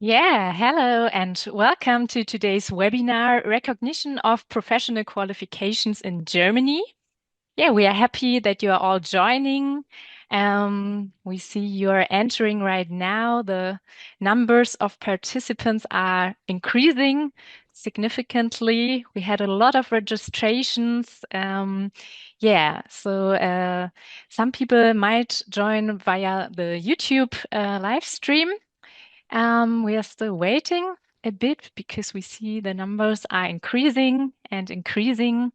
Yeah, hello and welcome to today's webinar, Recognition of Professional Qualifications in Germany. Yeah, we are happy that you are all joining. We see you're entering right now. The numbers of participants are increasing significantly. We had a lot of registrations. Some people might join via the YouTube live stream. We are still waiting a bit because we see the numbers are increasing and increasing.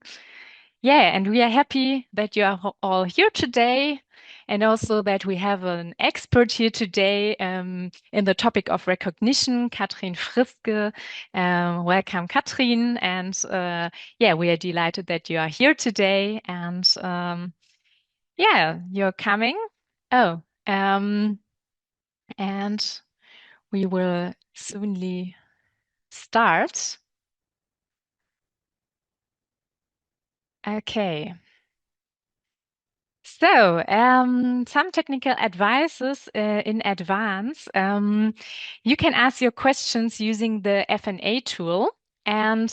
Yeah, and we are happy that you are all here today and also that we have an expert here today in the topic of recognition, Katrin Friske. Welcome, Katrin. And we are delighted that you are here today and you're coming. Oh, and we will soonly start. Okay. Some technical advices in advance. You can ask your questions using the F&A tool, and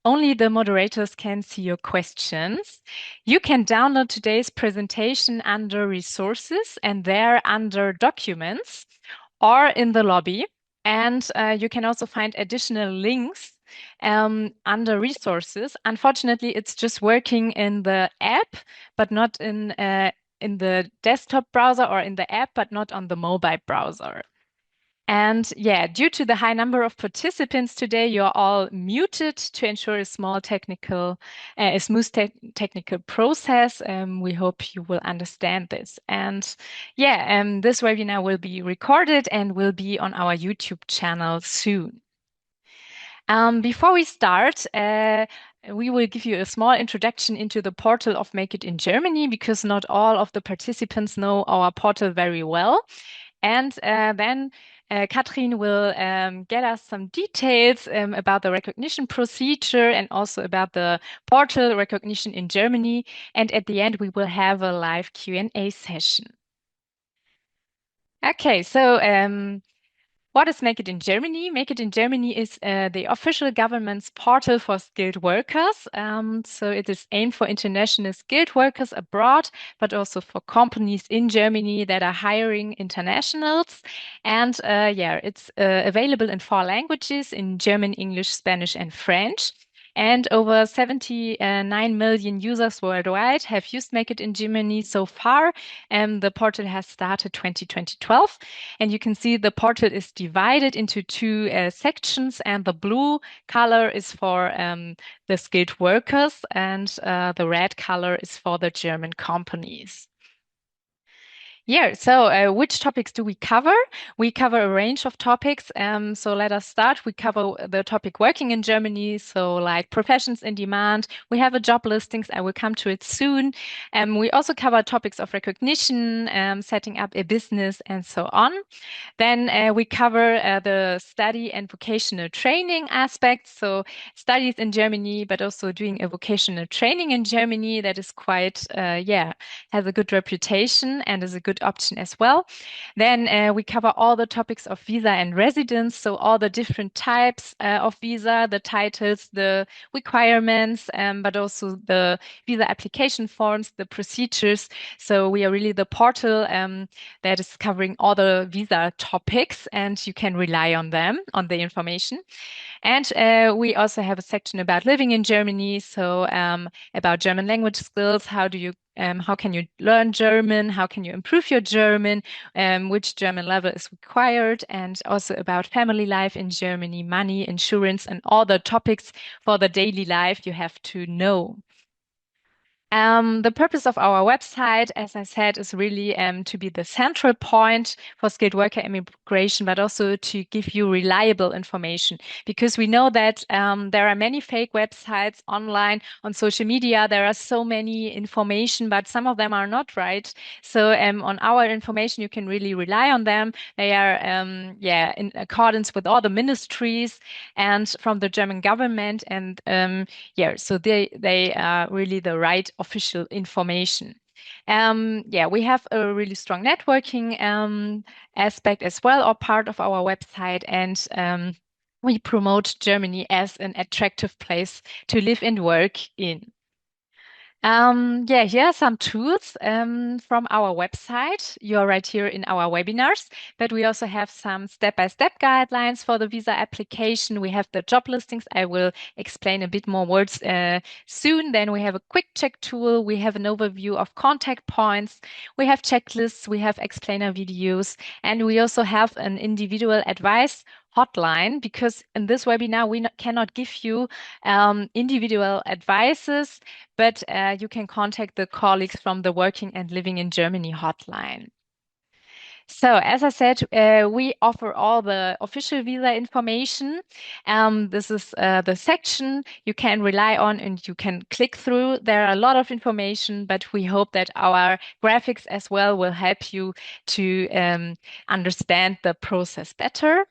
only the moderators can see your questions. You can download today's presentation under Resources and there under Documents or in the lobby. And you can also find additional links under Resources. Unfortunately, it's just working in the app but not in the desktop browser or in the app, but not on the mobile browser. And yeah, due to the high number of participants today, you're all muted to ensure a a smooth technical process. We hope you will understand this. And this webinar will be recorded and will be on our YouTube channel soon. Before we start, we will give you a small introduction into the portal of Make It in Germany because not all of the participants know our portal very well. And then Katrin will get us some details about the recognition procedure and also about the portal recognition in Germany. And at the end, we will have a live Q&A session. Okay, so what is Make It in Germany? Make It in Germany is the official government's portal for skilled workers. So it is aimed for international skilled workers abroad, but also for companies in Germany that are hiring internationals. And it's available in 4 languages, in German, English, Spanish, and French. And over 79 million users worldwide have used Make It in Germany so far. The portal has started 2012. And you can see the portal is divided into two sections, and the blue color is for the skilled workers, and the red color is for the German companies. Yeah, so which topics do we cover? We cover a range of topics. So let us start. We cover the topic working in Germany, so like professions in demand. We have a job listings. I will come to it soon. We also cover topics of recognition, setting up a business, and so on. Then we cover the study and vocational training aspects. So studies in Germany, but also doing a vocational training in Germany that is quite, has a good reputation and is a good option as well. Then we cover all the topics of visa and residence. So all the different types of visa, the titles, the requirements, but also the visa application forms, the procedures. So we are really the portal that is covering all the visa topics, and you can rely on them, on the information. And we also have a section about living in Germany, so about German language skills. How can you learn German? How can you improve your German? Which German level is required? And also about family life in Germany, money, insurance, and all the topics for the daily life you have to know. The purpose of our website, as I said, is really to be the central point for skilled worker immigration, but also to give you reliable information. Because we know that there are many fake websites online on social media. There are so many information, but some of them are not right. So on our information, you can really rely on them. They are in accordance with all the ministries and from the German government, and so they are really the right official information. Yeah, we have a really strong networking aspect as well, or part of our website, and we promote Germany as an attractive place to live and work in. Yeah, here are some tools from our website. You're right here in our webinars, but we also have some step-by-step guidelines for the visa application. We have the job listings. I will explain a bit more words soon. Then we have a quick check tool. We have an overview of contact points. We have checklists. We have explainer videos, and we also have an individual advice hotline because in this webinar we cannot give you individual advices, but you can contact the colleagues from the Working and Living in Germany hotline. So, as I said, we offer all the official visa information. This is the section you can rely on and you can click through. There are a lot of information, but we hope that our graphics as well will help you to understand the process better.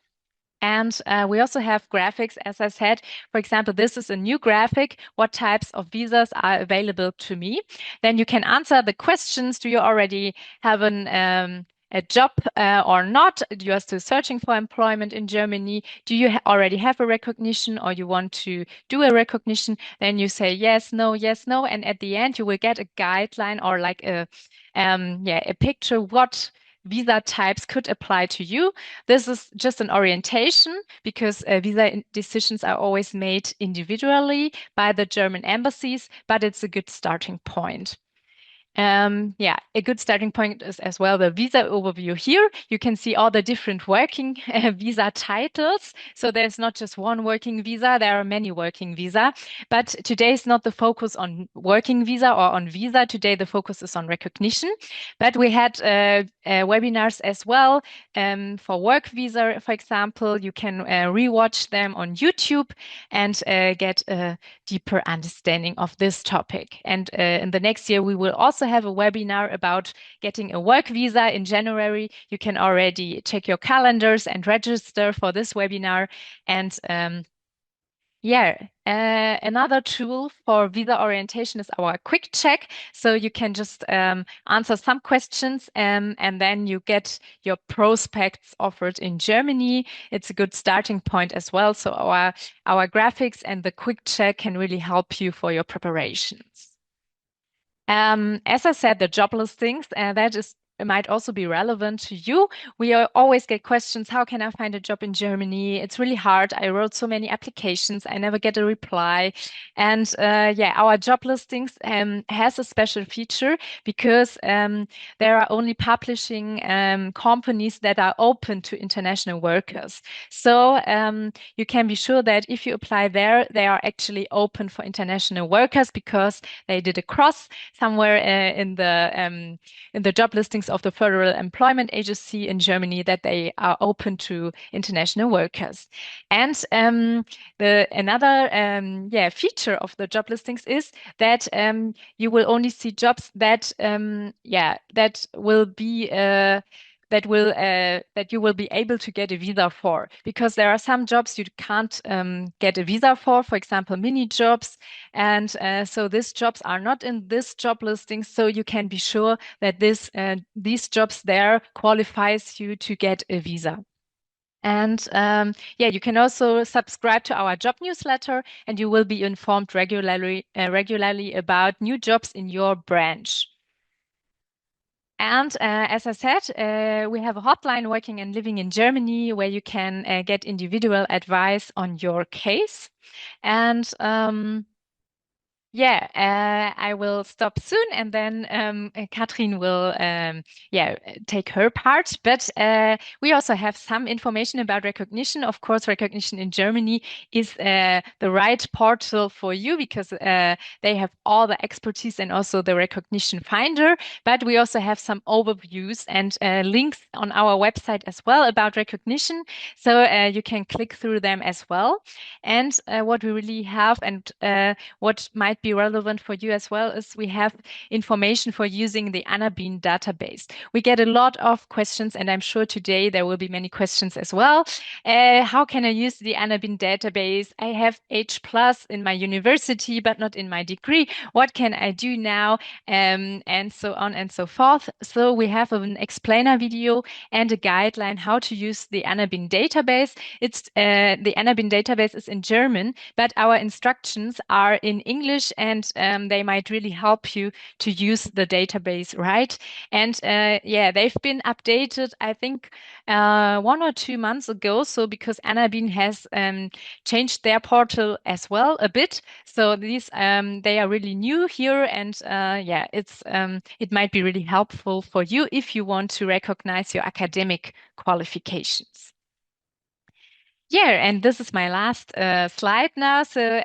And we also have graphics, as I said. For example, this is a new graphic. What types of visas are available to me? Then you can answer the questions. Do you already have a job or not? You are still searching for employment in Germany. Do you already have a recognition or you want to do a recognition? Then you say yes, no, yes, no. And at the end, you will get a guideline or like a picture what visa types could apply to you. This is just an orientation because visa decisions are always made individually by the German embassies, but it's a good starting point. Yeah, a good starting point is as well the visa overview here. You can see all the different working visa titles. So there's not just one working visa, there are many working visa. But today is not the focus on working visa or on visa. Today the focus is on recognition. But we had webinars as well for work visa, for example. You can rewatch them on YouTube and get a deeper understanding of this topic. And in the next year, we will also have a webinar about getting a work visa in January. You can already check your calendars and register for this webinar. And yeah, another tool for visa orientation is our quick check. So you can just answer some questions and then you get your prospects offered in Germany. It's a good starting point as well. So our graphics and the quick check can really help you for your preparations. As I said, the job listings, that is might also be relevant to you. We always get questions, how can I find a job in Germany? It's really hard. I wrote so many applications. I never get a reply. And yeah, our job listings has a special feature because there are only publishing companies that are open to international workers. So you can be sure that if you apply there, they are actually open for international workers because they did a cross somewhere in the job listings of the Federal Employment Agency in Germany that they are open to international workers. And the another yeah feature of the job listings is that you will only see jobs that yeah that will be that you will be able to get a visa for, because there are some jobs you can't get a visa for example, mini jobs, and so these jobs are not in this job listing. So you can be sure that these jobs there qualifies you to get a visa. And yeah, you can also subscribe to our job newsletter, and you will be informed regularly about new jobs in your branch. And as I said, we have a hotline working and living in Germany where you can get individual advice on your case. And yeah, I will stop soon, and then Katrin will yeah take her part. But we also have some information about recognition. Of course, recognition in Germany is the right portal for you because they have all the expertise and also the recognition finder. But we also have some overviews and links on our website as well about recognition, so you can click through them as well. And what we really have and what might be relevant for you as well is we have information for using the Anabin database. We get a lot of questions, and I'm sure today there will be many questions as well. How can I use the Anabin database? I have H plus in my university, but not in my degree. What can I do now? And so on and so forth. So we have an explainer video and a guideline how to use the Anabin database. It's the Anabin database is in German, but our instructions are in English, and they might really help you to use the database, right? And yeah, they've been updated, I think, 1 or 2 months ago. So because Anabin has changed their portal as well a bit, so these they are really new here, and yeah, it might be really helpful for you if you want to recognize your academic qualifications. Yeah, and this is my last slide now. So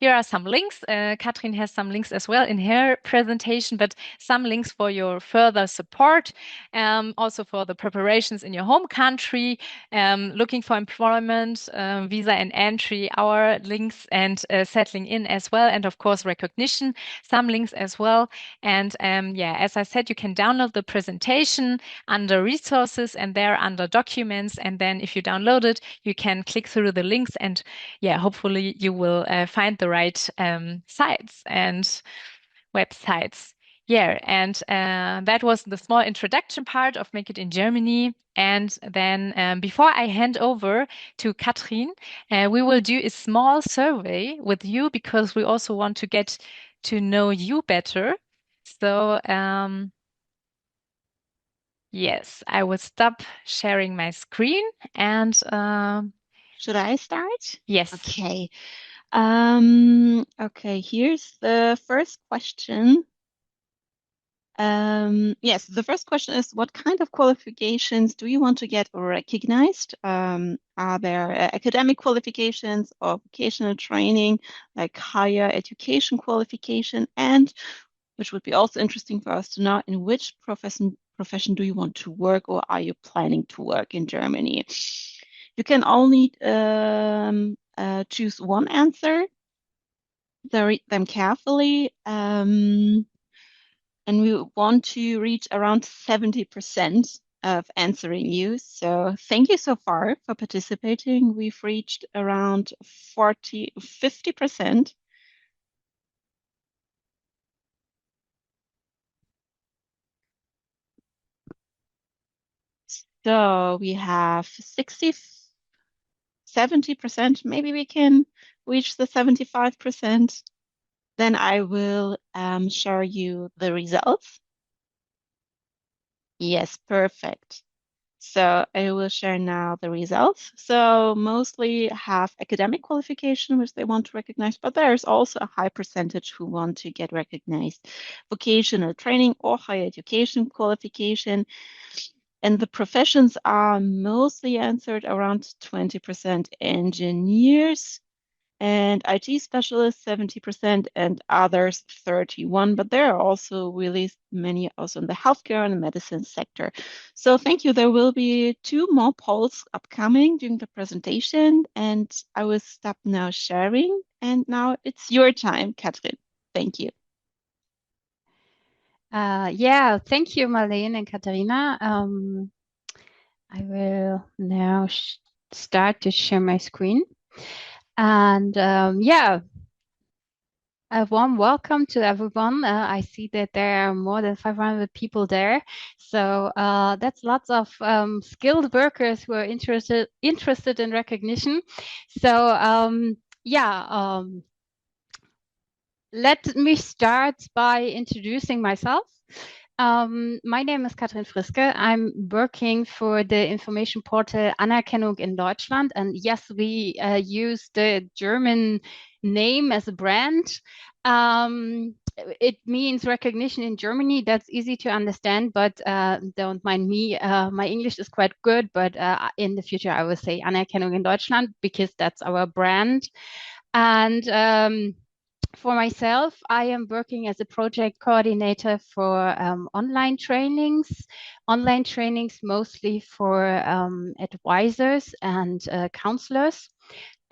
here are some links. Katrin has some links as well in her presentation, but some links for your further support, also for the preparations in your home country, looking for employment, visa and entry, our links, and settling in as well, and of course recognition, some links as well. And yeah, as I said, you can download the presentation under resources and there under documents, and then if you download it, you can click through the links, and yeah, hopefully you will find the right sites and websites. Yeah, and that was the small introduction part of Make It in Germany. And then before I hand over to Katrin, we will do a small survey with you because we also want to get to know you better. So yes, I will stop sharing my screen and Should I start? yes. Okay. Okay, here's the first question. Yes, the first question is, what kind of qualifications do you want to get recognized? Are there academic qualifications or vocational training, like higher education qualification? And which would be also interesting for us to know, in which profession do you want to work, or are you planning to work in Germany? You can only choose one answer. Read them carefully. And we want to reach around 70% of answering you. So thank you so far for participating. We've reached around 50%. So we have 60, 70%. Maybe we can reach the 75%. Then I will share you the results. Yes, perfect. So I will share now the results. So mostly have academic qualification, which they want to recognize, but there's also a high percentage who want to get recognized vocational training or higher education qualification. And the professions are mostly answered around 20% engineers, and IT specialists 70%, and others 31. But there are also really many also in the healthcare and the medicine sector. So thank you. There will be two more polls upcoming during the presentation, and I will stop now sharing. And now it's your time, Katrin. Thank you. Yeah, thank you, Marlene and Katharina. I will now start to share my screen. And yeah, a warm welcome to everyone. I see that there are more than 500 people there. So that's lots of skilled workers who are interested in recognition. So yeah, let me start by introducing myself. My name is Katrin Friske. I'm working for the information portal Anerkennung in Deutschland. And yes, we use the German name as a brand. It means recognition in Germany. That's easy to understand, but don't mind me. My English is quite good, but in the future, I will say Anerkennung in Deutschland because that's our brand. And for myself, I am working as a project coordinator for online trainings mostly for advisors and counselors.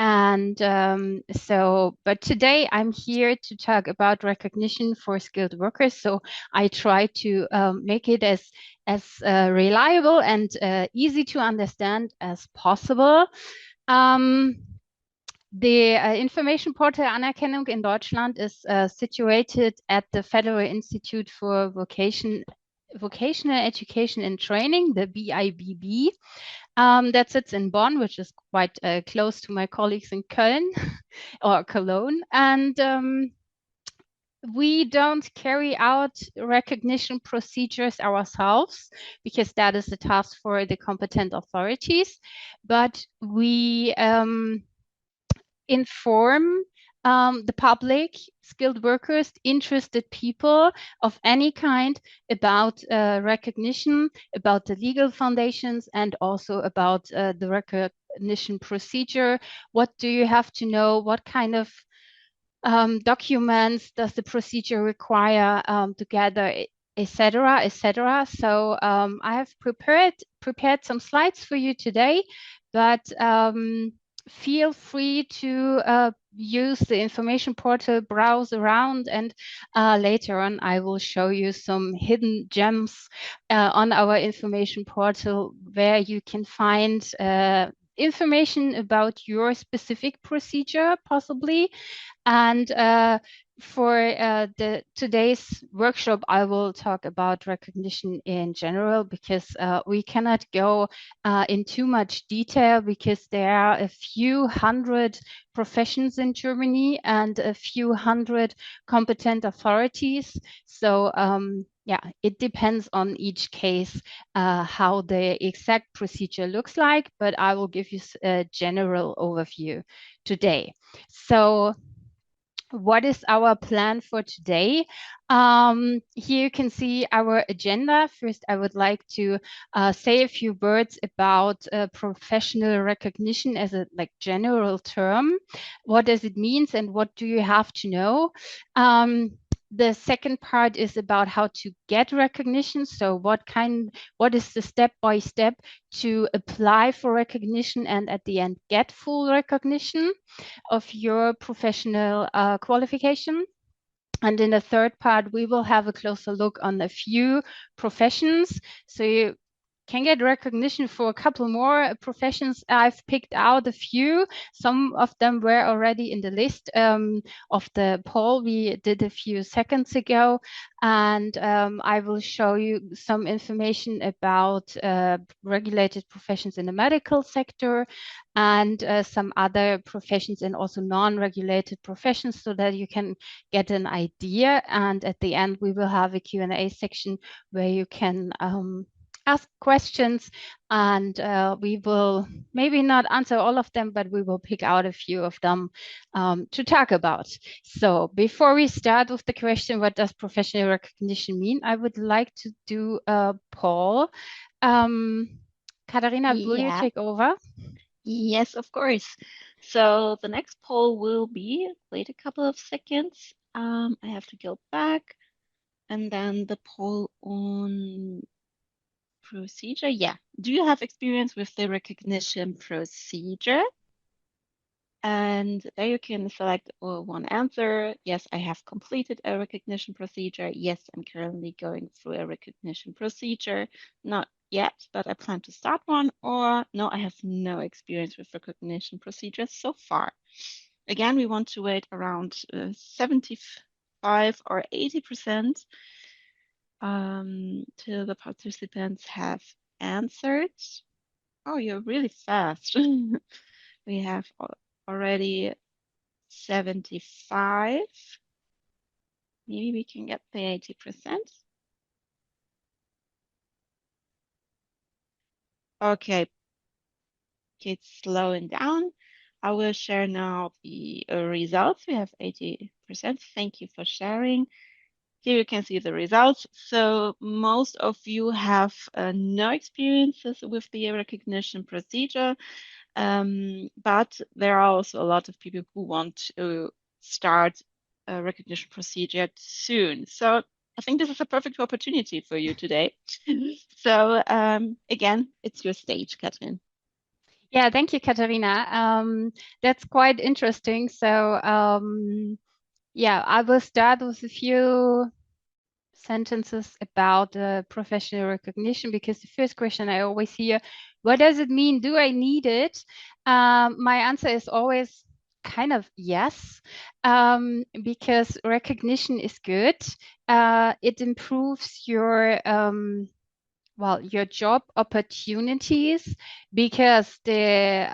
And but today I'm here to talk about recognition for skilled workers. So I try to make it as reliable and easy to understand as possible. The Information Portal Anerkennung in Deutschland is situated at the Federal Institute for Vocational Education and Training, the BIBB. That sits in Bonn, which is quite close to my colleagues in Köln or Cologne. And we don't carry out recognition procedures ourselves because that is a task for the competent authorities, but we inform the public, skilled workers, interested people of any kind about recognition, about the legal foundations, and also about the recognition procedure. What do you have to know? What kind of documents does the procedure require to gather, etc., etc. So I have prepared some slides for you today, but feel free to use the information portal, browse around, and later on I will show you some hidden gems on our information portal where you can find information about your specific procedure, possibly. And for today's workshop, I will talk about recognition in general because we cannot go in too much detail because there are a few hundred professions in Germany and a few hundred competent authorities. So yeah, it depends on each case how the exact procedure looks like, but I will give you a general overview today. So what is our plan for today? Here you can see our agenda. First, I would like to say a few words about professional recognition as a general term. What does it mean and what do you have to know? The second part is about how to get recognition. So what is the step-by-step to apply for recognition and at the end get full recognition of your professional qualification. And in the third part, we will have a closer look on a few professions. So you can get recognition for a couple more professions. I've picked out a few. Some of them were already in the list of the poll we did a few seconds ago. And I will show you some information about regulated professions in the medical sector and some other professions and also non-regulated professions so that you can get an idea. And at the end, we will have a Q&A section where you can ask questions and we will maybe not answer all of them, but we will pick out a few of them to talk about. So before we start with the question, what does professional recognition mean? I would like to do a poll. Katharina, will you take over? Yes, of course. So the next poll will be, wait a couple of seconds. I have to go back. And then the poll on procedure. Yeah. Do you have experience with the recognition procedure? And there you can select one answer. Yes, I have completed a recognition procedure. Yes, I'm currently going through a recognition procedure. Not yet, but I plan to start one. Or no, I have no experience with recognition procedures so far. Again, we want to wait around 75 or 80% till the participants have answered. Oh, you're really fast. We have already 75. Maybe we can get the 80%. Okay, it's slowing down. I will share now the results. We have 80%. Thank you for sharing. Here you can see the results. So most of you have no experiences with the recognition procedure, but there are also a lot of people who want to start a recognition procedure soon. So I think this is a perfect opportunity for you today. So again, it's your stage, Katrin. Yeah, thank you, Katharina. That's quite interesting. So, yeah, I will start with a few sentences about professional recognition, because the first question I always hear, what does it mean? Do I need it? My answer is always kind of yes, because recognition is good. It improves your your job opportunities, because the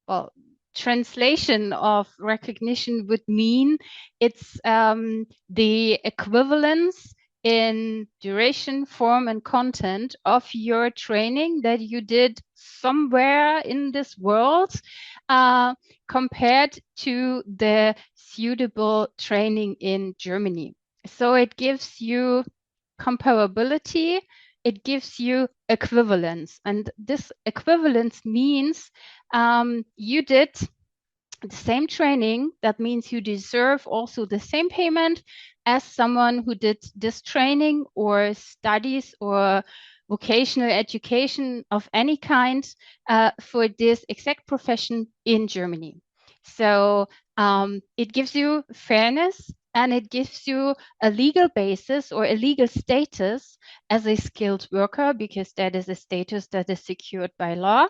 well translation of recognition would mean it's the equivalence in duration, form, and content of your training that you did somewhere in this world, uh, compared to the suitable training in Germany. So it gives you comparability, it gives you equivalence. And this equivalence means you did the same training. That means you deserve also the same payment as someone who did this training or studies or vocational education of any kind for this exact profession in Germany. So it gives you fairness, and it gives you a legal basis or a legal status as a skilled worker, because that is a status that is secured by law.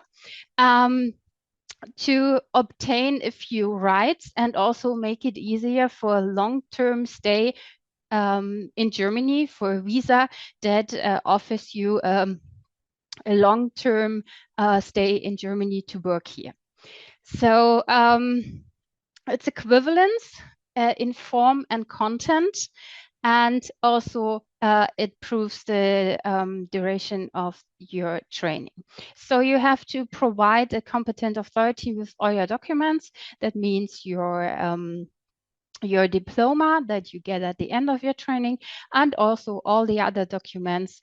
To obtain a few rights and also make it easier for a long-term stay in Germany, for a visa that offers you a long-term stay in Germany to work here. So it's equivalence in form and content, and also it proves the duration of your training. So you have to provide a competent authority with all your documents. That means your diploma that you get at the end of your training, and also all the other documents,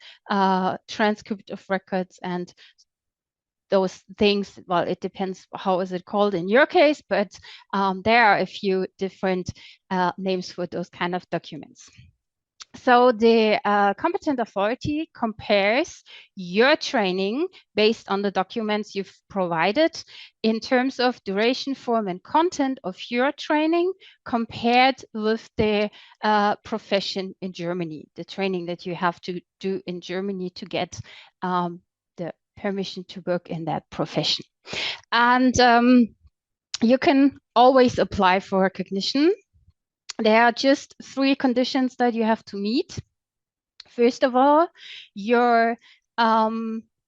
transcript of records, and those things. Well, it depends how is it called in your case, but there are a few different names for those kind of documents. So the competent authority compares your training based on the documents you've provided in terms of duration, form, and content of your training, compared with the profession in Germany, the training that you have to do in Germany to get the permission to work in that profession. And you can always apply for recognition. There are just 3 conditions that you have to meet. First of all, your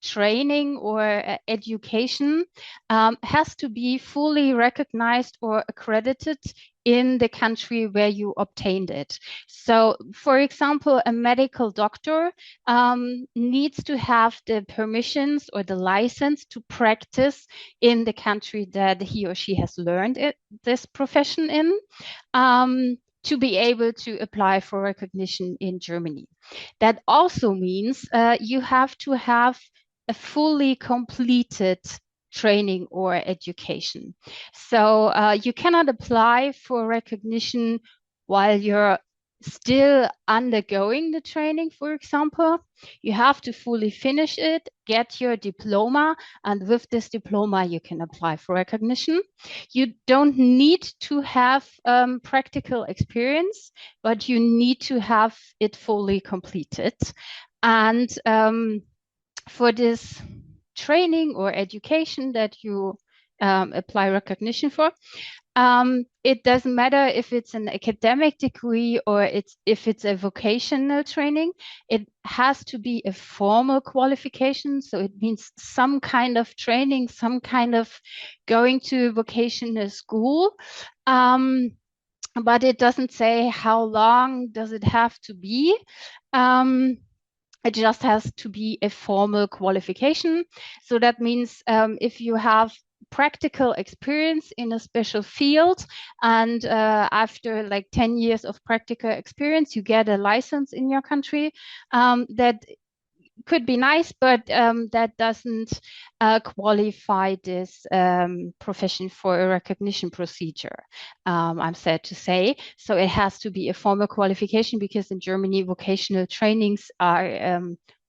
training or education has to be fully recognized or accredited in the country where you obtained it. So, for example, a medical doctor needs to have the permissions or the license to practice in the country that he or she has learned this profession in, to be able to apply for recognition in Germany. That also means you have to have a fully completed training or education. So you cannot apply for recognition while you're still undergoing the training, for example. You have to fully finish it, get your diploma, and with this diploma, you can apply for recognition. You don't need to have practical experience, but you need to have it fully completed. And for this training or education that you apply recognition for, it doesn't matter if it's an academic degree or if it's a vocational training. It has to be a formal qualification. So it means some kind of training, some kind of going to vocational school. But it doesn't say how long does it have to be. It just has to be a formal qualification. So that means if you have practical experience in a special field, and after like 10 years of practical experience, you get a license in your country, that could be nice, but that doesn't qualify this profession for a recognition procedure, I'm sad to say. So it has to be a formal qualification, because in Germany, vocational trainings are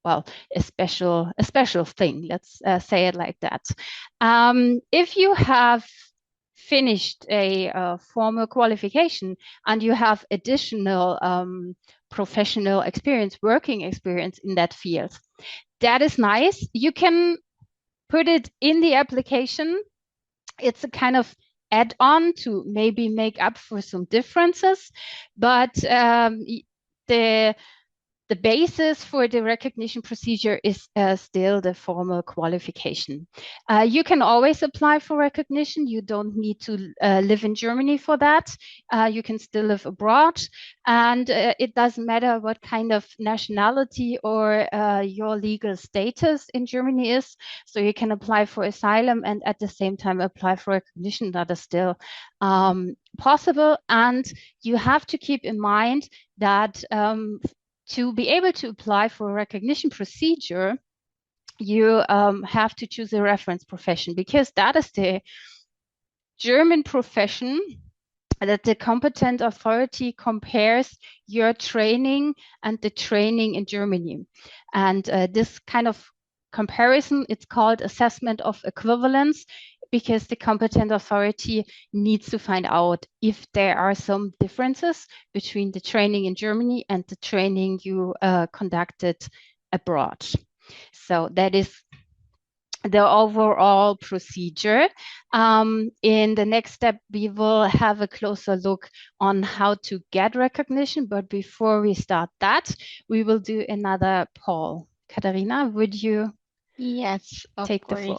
well, a special thing. Let's say it like that. If you have finished a formal qualification and you have additional professional experience, working experience in that field, that is nice. You can put it in the application. It's a kind of add-on to maybe make up for some differences, but the the basis for the recognition procedure is still the formal qualification. You can always apply for recognition. You don't need to live in Germany for that. You can still live abroad. And it doesn't matter what kind of nationality or your legal status in Germany is. So you can apply for asylum and at the same time apply for recognition. That is still possible. And you have to keep in mind that to be able to apply for a recognition procedure, you have to choose a reference profession, because that is the German profession that the competent authority compares your training and the training in Germany. And this kind of comparison, it's called assessment of equivalence, because the competent authority needs to find out if there are some differences between the training in Germany and the training you conducted abroad. So that is the overall procedure. In the next step, we will have a closer look on how to get recognition. But before we start that, we will do another poll. Katharina, would you Yes, of take the course. floor?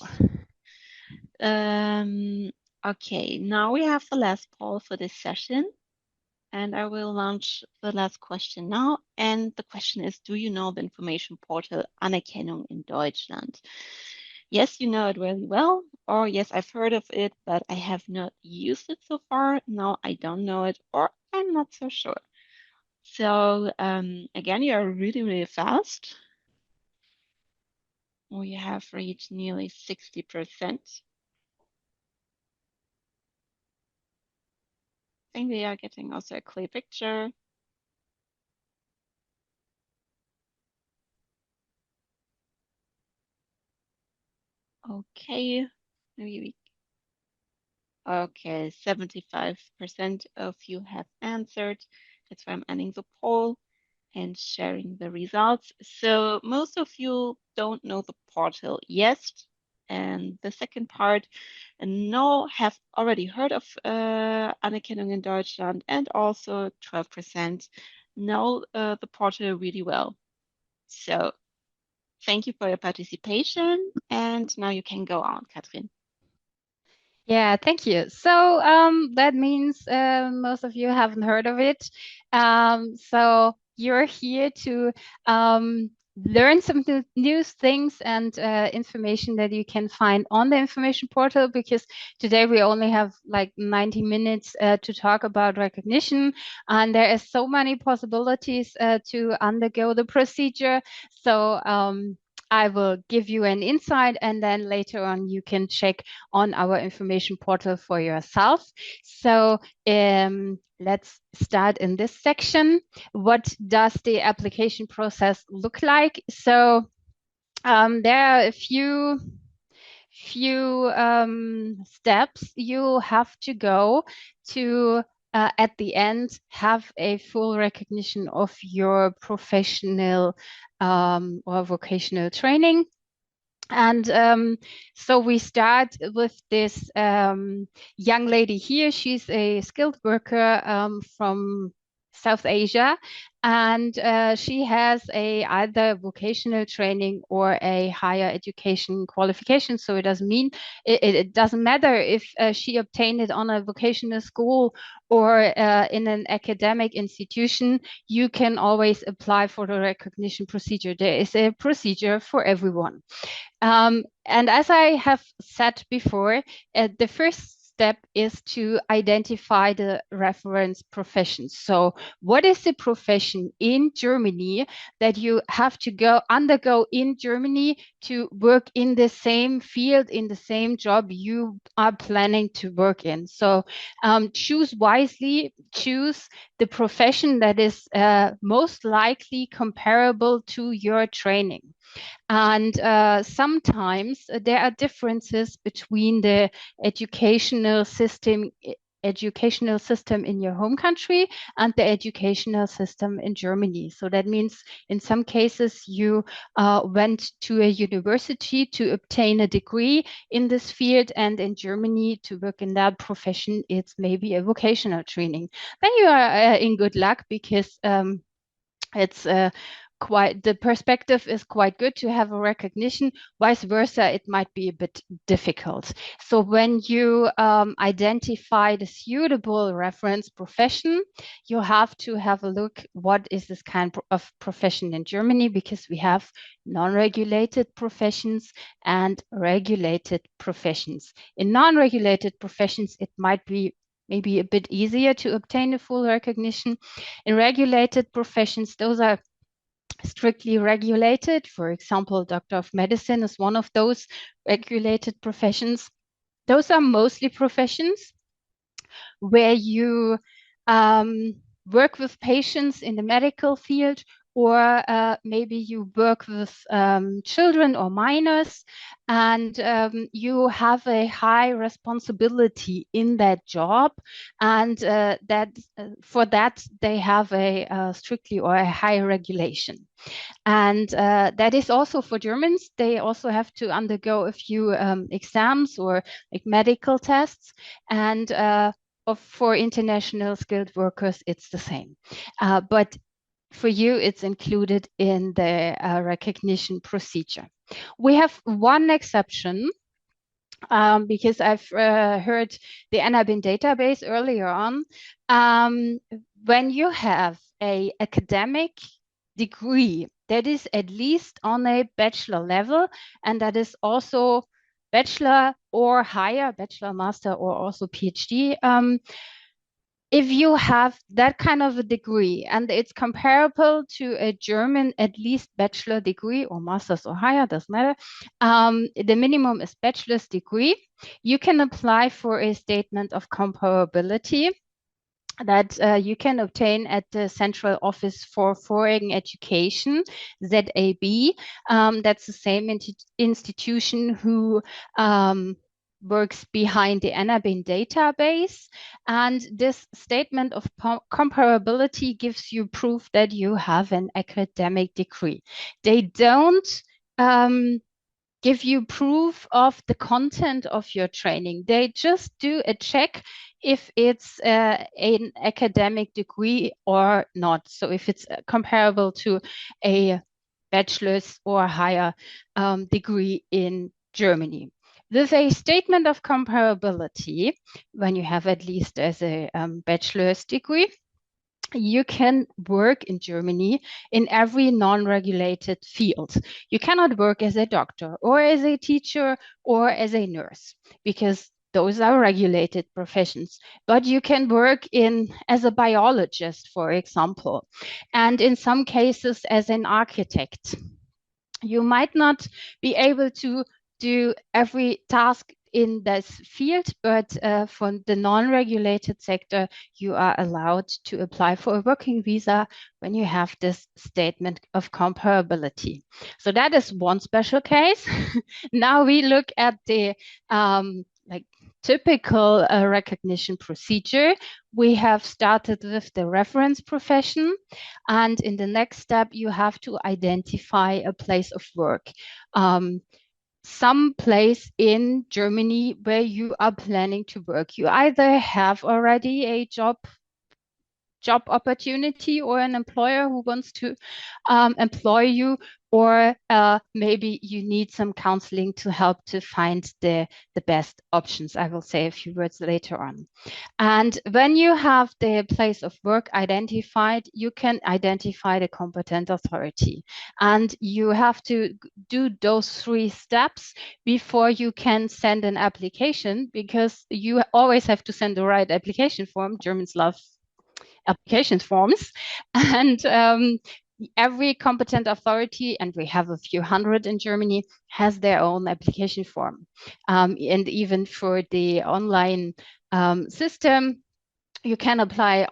Okay, now we have the last poll for this session, and I will launch the last question now. And the question is, do you know the information portal Anerkennung in Deutschland? Yes, you know it really well, or yes, I've heard of it, but I have not used it so far. No, I don't know it, or I'm not so sure. So again, you're really, really fast. We have reached nearly 60%. I think we are getting also a clear picture. Okay, maybe we, okay, 75% of you have answered. That's why I'm ending the poll and sharing the results. So most of you don't know the portal yet. And the second part, no, have already heard of Anerkennung in Deutschland, and also 12% know the portal really well. So thank you for your participation. And now you can go on, Katrin. Yeah, thank you. So that means most of you haven't heard of it. So you're here to learn some new things and information that you can find on the information portal, because today we only have like 90 minutes to talk about recognition, and there are so many possibilities to undergo the procedure. So I will give you an insight, and then later on you can check on our information portal for yourself. So let's start in this section. What does the application process look like? So there are a few steps you have to go to at the end have a full recognition of your professional or vocational training. And so we start with this young lady here. She's a skilled worker from South Asia, and she has either vocational training or a higher education qualification. So it doesn't mean it doesn't matter if she obtained it on a vocational school or in an academic institution. You can always apply for the recognition procedure. There is a procedure for everyone. And as I have said before, the first step is to identify the reference profession. So what is the profession in Germany that you have to undergo in Germany to work in the same field, in the same job you are planning to work in? So choose wisely, choose the profession that is most likely comparable to your training. And sometimes there are differences between the educational system in your home country and the educational system in Germany. So that means in some cases you went to a university to obtain a degree in this field, and in Germany to work in that profession it's maybe a vocational training. Then you are in good luck, because it's the perspective is quite good to have a recognition. Vice versa, it might be a bit difficult. So when you identify the suitable reference profession, you have to have a look what is this kind of profession in Germany, because we have non-regulated professions and regulated professions. In non-regulated professions, it might be maybe a bit easier to obtain a full recognition. In regulated professions, those are strictly regulated. For example, doctor of medicine is one of those regulated professions. Those are mostly professions where you work with patients in the medical field, or maybe you work with children or minors, and you have a high responsibility in that job, and for that they have a strictly or a high regulation. And that is also for Germans. They also have to undergo a few exams or like medical tests, and for international skilled workers, it's the same. But for you, it's included in the recognition procedure. We have one exception, because I've heard the NIBIN database earlier on. When you have an academic degree that is at least on a bachelor level, and that is also bachelor or higher, bachelor, master, or also PhD, if you have that kind of a degree and it's comparable to a German at least bachelor degree or master's or higher, doesn't matter, the minimum is bachelor's degree, you can apply for a statement of comparability that you can obtain at the Central Office for Foreign Education, ZAB. That's the same institution who works behind the NIBIN database. And this statement of comparability gives you proof that you have an academic degree. They don't give you proof of the content of your training. They just do a check if it's an academic degree or not. So if it's comparable to a bachelor's or higher degree in Germany. With a statement of comparability, when you have at least as a bachelor's degree, you can work in Germany in every non-regulated field. You cannot work as a doctor or as a teacher or as a nurse, because those are regulated professions. But you can work as a biologist, for example, and in some cases as an architect. You might not be able to do every task in this field, but for the non-regulated sector, you are allowed to apply for a working visa when you have this statement of comparability. So that is one special case. Now we look at the typical recognition procedure. We have started with the reference profession, and in the next step, you have to identify a place of work. Some place in Germany where you are planning to work. You either have already a job opportunity or an employer who wants to employ you, or maybe you need some counseling to help to find the best options. I will say a few words later on. And when you have the place of work identified, you can identify the competent authority. And you have to do those 3 steps before you can send an application, because you always have to send the right application form. Germans love application forms. And every competent authority, and we have a few hundred in Germany, has their own application form. And even for the online system, you can apply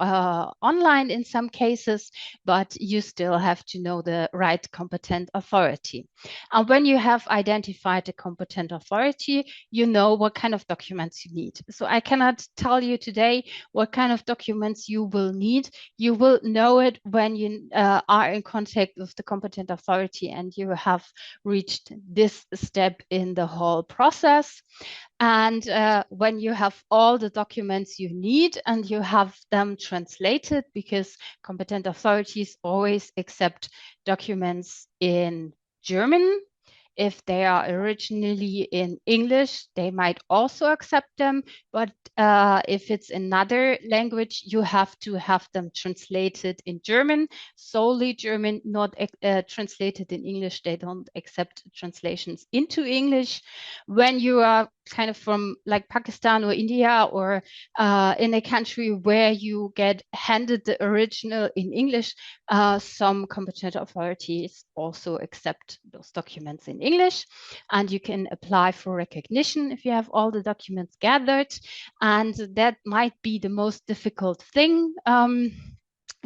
online in some cases, but you still have to know the right competent authority. And when you have identified the competent authority, you know what kind of documents you need. So I cannot tell you today what kind of documents you will need. You will know it when you are in contact with the competent authority and you have reached this step in the whole process. And when you have all the documents you need and you have them translated, because competent authorities always accept documents in German. If they are originally in English, they might also accept them. But if it's another language, you have to have them translated in German, solely German, not translated in English. They don't accept translations into English. When you are kind of from like Pakistan or India, or in a country where you get handed the original in English, some competent authorities also accept those documents in English, and you can apply for recognition if you have all the documents gathered. And that might be the most difficult thing,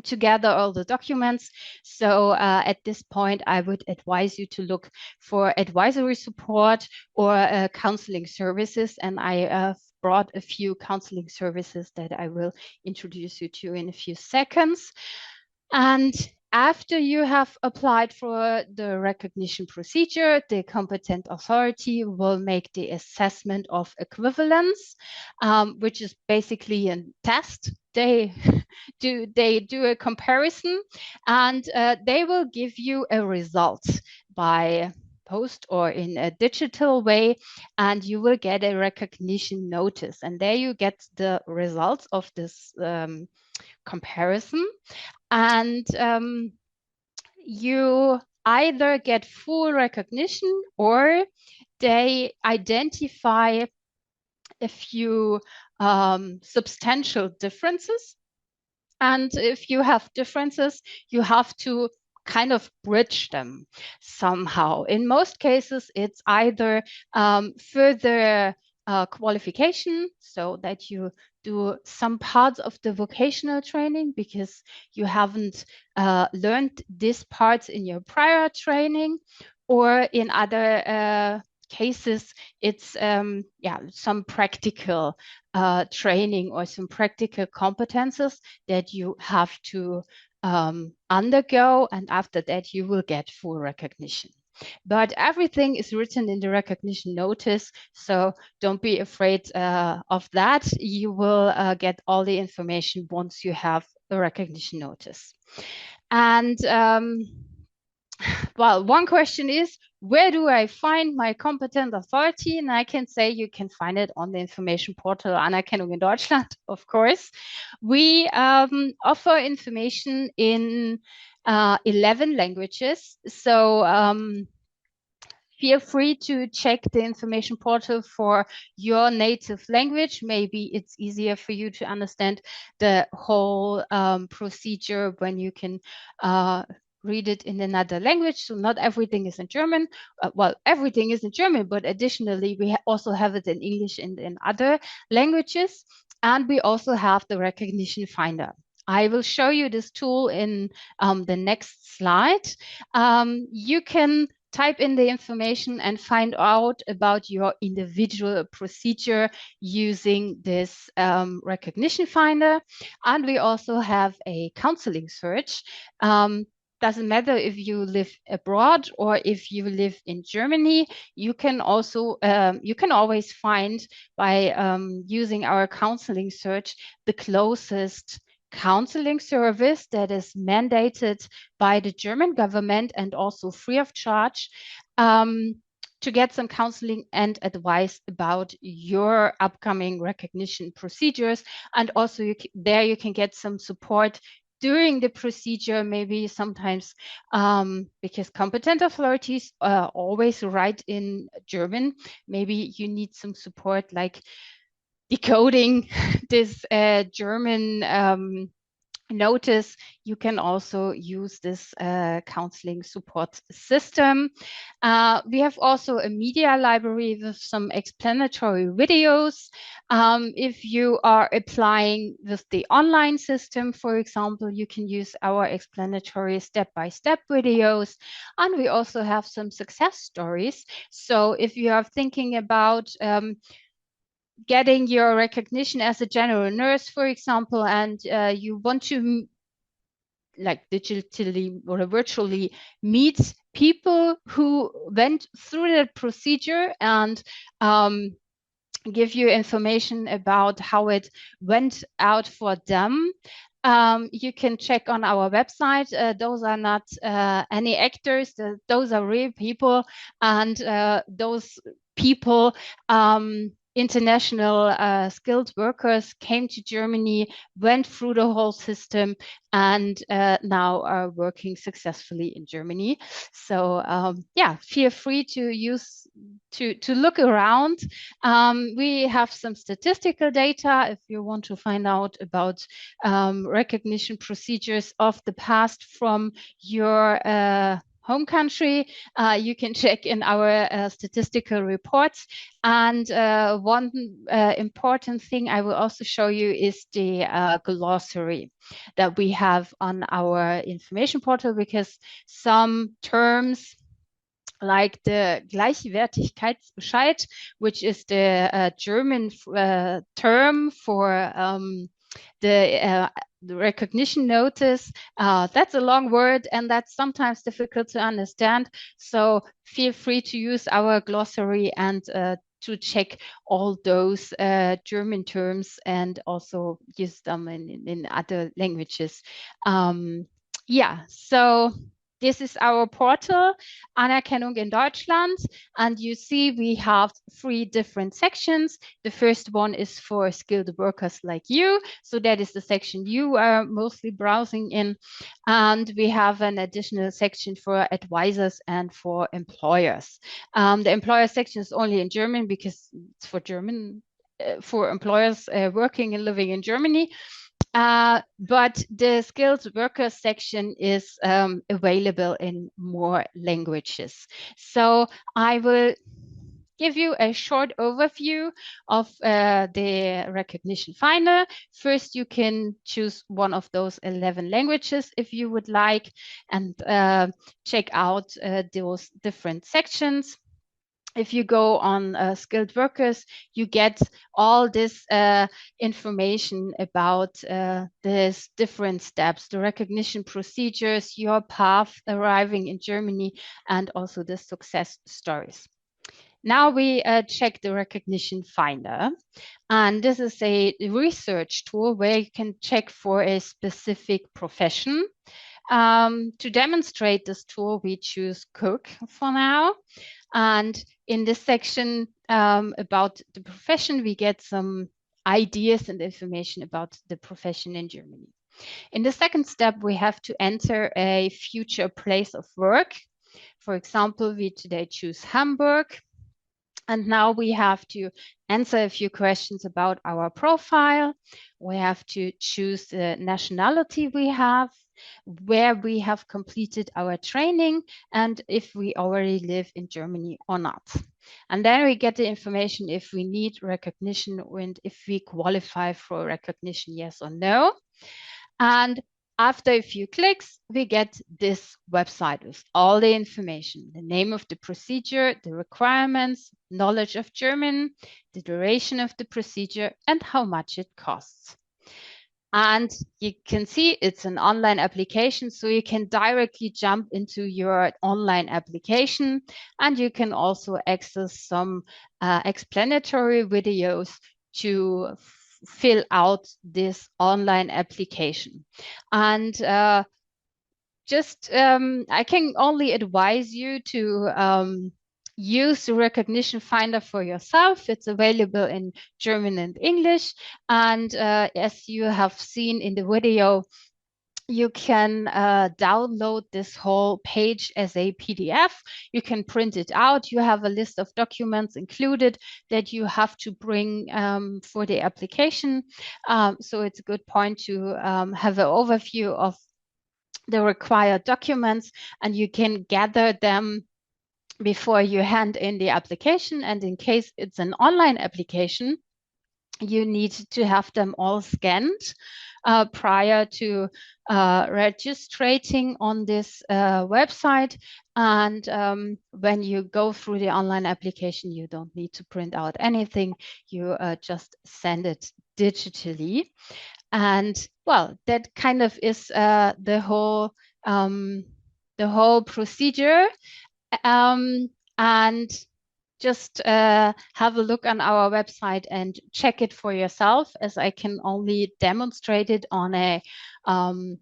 to gather all the documents. So at this point, I would advise you to look for advisory support or counseling services. And I brought a few counseling services that I will introduce you to in a few seconds. And after you have applied for the recognition procedure, the competent authority will make the assessment of equivalence, which is basically a test. They do a comparison, and they will give you a result by post or in a digital way, and you will get a recognition notice. And there you get the results of this comparison. And you either get full recognition, or they identify a few substantial differences. And if you have differences, you have to kind of bridge them somehow. In most cases, it's either further qualification, so that you do some parts of the vocational training because you haven't learned these parts in your prior training, or in other cases, it's some practical training or some practical competences that you have to undergo, and after that you will get full recognition. But everything is written in the recognition notice, so don't be afraid of that. You will get all the information once you have a recognition notice. And well, one question is, where do I find my competent authority? And I can say you can find it on the information portal Anerkennung in Deutschland, of course. We offer information in 11 languages. So feel free to check the information portal for your native language. Maybe it's easier for you to understand the whole procedure when you can read it in another language. So not everything is in German. Well, everything is in German, but additionally, we also have it in English and in other languages. And we also have the recognition finder. I will show you this tool in the next slide. You can type in the information and find out about your individual procedure using this recognition finder. And we also have a counseling search. Doesn't matter if you live abroad or if you live in Germany, you can also you can always find by using our counseling search the closest counseling service that is mandated by the German government and also free of charge, to get some counseling and advice about your upcoming recognition procedures. And also there you can get some support during the procedure, maybe sometimes because competent authorities always write in German. Maybe you need some support like decoding this German notice. You can also use this counseling support system. We have also a media library with some explanatory videos. If you are applying with the online system, for example, you can use our explanatory step-by-step videos. And we also have some success stories. So if you are thinking about getting your recognition as a general nurse, for example, and you want to like digitally or virtually meet people who went through the procedure and give you information about how it went out for them. You can check on our website. Those are not any actors. Those are real people, and those people, international skilled workers, came to Germany, went through the whole system, and now are working successfully in Germany. So yeah, feel free to use to look around. We have some statistical data if you want to find out about recognition procedures of the past from your home country. You can check in our statistical reports. And one important thing I will also show you is the glossary that we have on our information portal, because some terms like the Gleichwertigkeitsbescheid, which is the German term for the recognition notice. That's a long word, and that's sometimes difficult to understand. So feel free to use our glossary and to check all those German terms and also use them in other languages. Yeah, so this is our portal, Anerkennung in Deutschland. And you see we have 3 different sections. The first one is for skilled workers like you. So that is the section you are mostly browsing in. And we have an additional section for advisors and for employers. The employer section is only in German because it's for German, for employers working and living in Germany. But the skilled workers section is available in more languages. So I will give you a short overview of the recognition finder. First, you can choose one of those 11 languages if you would like, and check out those different sections. If you go on skilled workers, you get all this information about these different steps, the recognition procedures, your path arriving in Germany, and also the success stories. Now we check the recognition finder. And this is a research tool where you can check for a specific profession. To demonstrate this tool, we choose cook for now. And in this section about the profession, we get some ideas and information about the profession in Germany. In the second step, we have to enter a future place of work. For example, we today choose Hamburg. And now we have to answer a few questions about our profile. We have to choose the nationality we have, where we have completed our training, and if we already live in Germany or not. And then we get the information if we need recognition and if we qualify for recognition, yes or no. And after a few clicks, we get this website with all the information, the name of the procedure, the requirements, knowledge of German, the duration of the procedure, and how much it costs. And you can see it's an online application, so you can directly jump into your online application, and you can also access some explanatory videos fill out this online application. And I can only advise you to use the recognition finder for yourself. It's available in German and English. And as you have seen in the video, you can download this whole page as a PDF. You can print it out. You have a list of documents included that you have to bring for the application. So it's a good point to have an overview of the required documents, and you can gather them before you hand in the application. And in case it's an online application, you need to have them all scanned prior to registrating on this website. And when you go through the online application, you don't need to print out anything. You just send it digitally. And well, that kind of is the whole procedure. And just have a look on our website and check it for yourself, as I can only demonstrate it on a one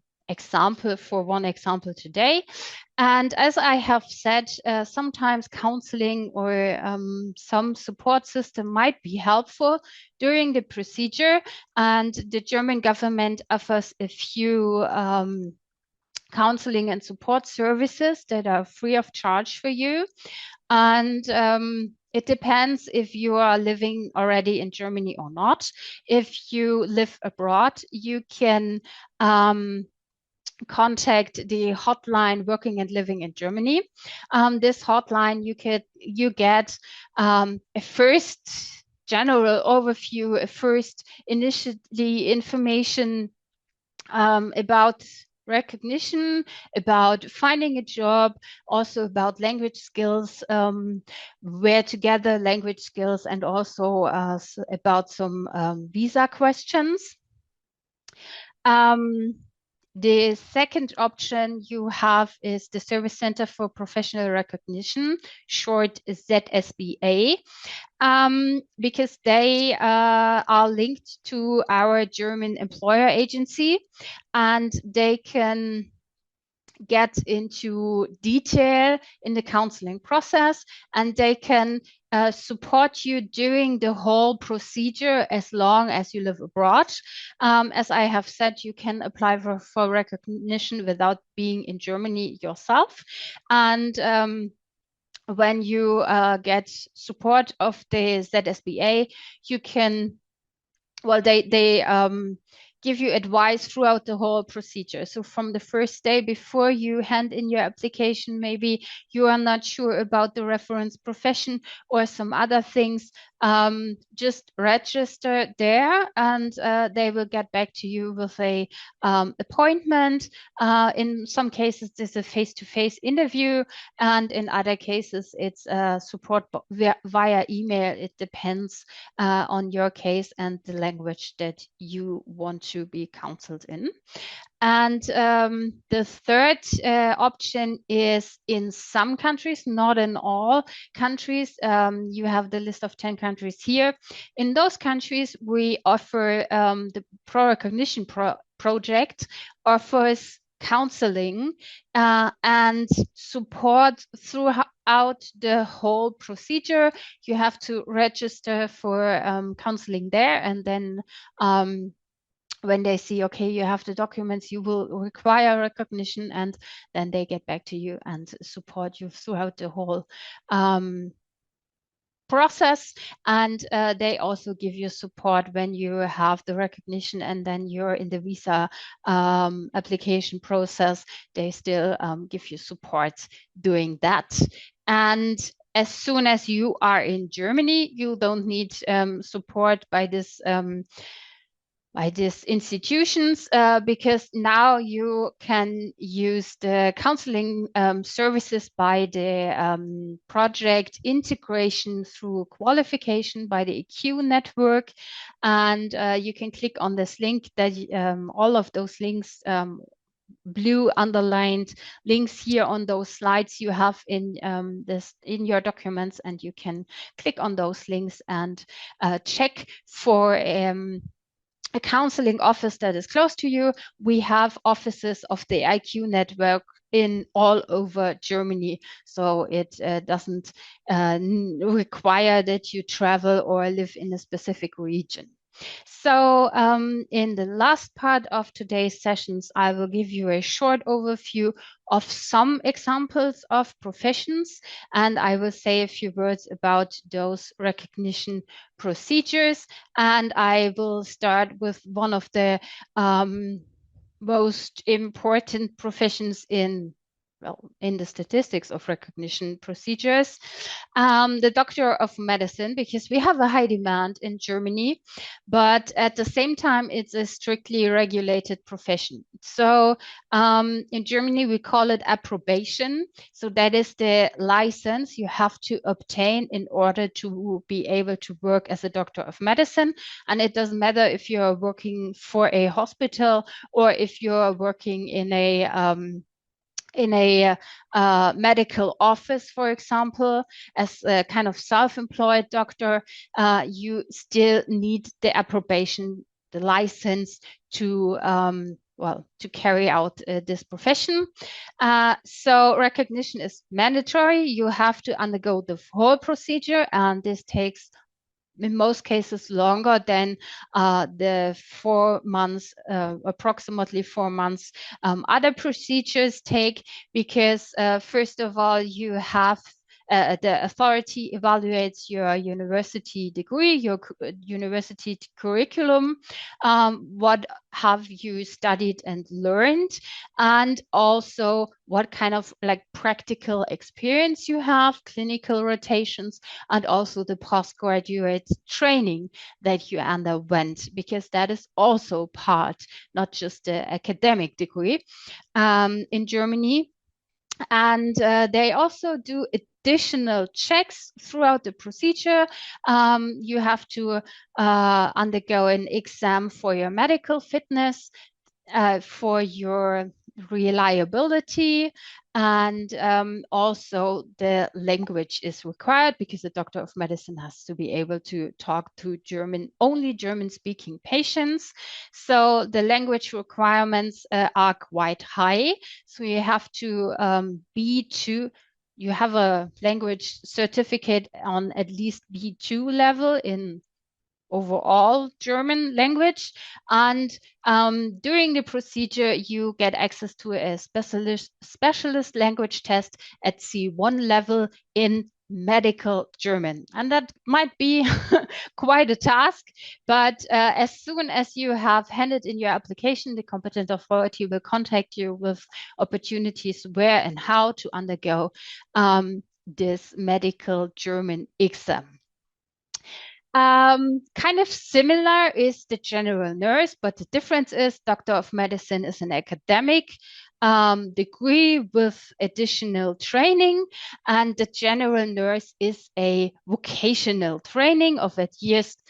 example today. And as I have said, sometimes counseling or some support system might be helpful during the procedure, and the German government offers a few counseling and support services that are free of charge for you. And it depends if you are living already in Germany or not. If you live abroad, you can contact the hotline Working and Living in Germany. This hotline, you get a first general overview, a first initially information about recognition, about finding a job, also about language skills, where to gather language skills, and also about some visa questions. The second option you have is the Service Center for Professional Recognition, short ZSBA, because they are linked to our German employer agency, and they can get into detail in the counseling process, and they can support you during the whole procedure as long as you live abroad. As I have said, you can apply for recognition without being in Germany yourself. And when you get support of the ZSBA, you can, well, they give you advice throughout the whole procedure. So from the first day before you hand in your application, maybe you are not sure about the reference profession or some other things, just register there, and they will get back to you with a appointment. In some cases, this is a face-to-face interview, and in other cases, it's support via email. It depends on your case and the language that you want to be counseled in. And the third option is in some countries, not in all countries. You have the list of 10 countries here. In those countries, we offer the Pro Recognition project offers counseling and support throughout the whole procedure. You have to register for counseling there, and then when they see, okay, you have the documents, you will require recognition, and then they get back to you and support you throughout the whole process. And they also give you support when you have the recognition and then you're in the visa application process. They still give you support doing that. And as soon as you are in Germany, you don't need support by these institutions, because now you can use the counseling services by the project integration through qualification by the EQ network. And you can click on this link that all of those links, blue underlined links here on those slides you have in your documents, and you can click on those links and check for a counseling office that is close to you. We have offices of the IQ network in all over Germany. So it doesn't require that you travel or live in a specific region. So in the last part of today's sessions, I will give you a short overview of some examples of professions, and I will say a few words about those recognition procedures. And I will start with one of the most important professions in the statistics of recognition procedures, the doctor of medicine, because we have a high demand in Germany, but at the same time, it's a strictly regulated profession. So in Germany, we call it approbation. So that is the license you have to obtain in order to be able to work as a doctor of medicine. And it doesn't matter if you're working for a hospital or if you're working in a medical office, for example, as a kind of self-employed doctor, you still need the approbation, the license to to carry out this profession. So recognition is mandatory. You have to undergo the whole procedure, and this takes in most cases longer than the 4 months, approximately 4 months other procedures take, because first of all, you have the authority evaluates your university degree, your university curriculum, what have you studied and learned, and also what kind of like practical experience you have, clinical rotations, and also the postgraduate training that you underwent, because that is also part, not just the academic degree in Germany. And they also do additional checks throughout the procedure. You have to undergo an exam for your medical fitness, for your reliability, and also the language is required, because the doctor of medicine has to be able to talk to only German speaking patients. So the language requirements are quite high. So you have to B2. You have a language certificate on at least B2 level in overall German language. And during the procedure, you get access to a specialist language test at C1 level in medical German. And that might be quite a task, but as soon as you have handed in your application, the competent authority will contact you with opportunities where and how to undergo this medical German exam. Kind of similar is the general nurse, but the difference is doctor of medicine is an academic degree with additional training, and the general nurse is a vocational training of at least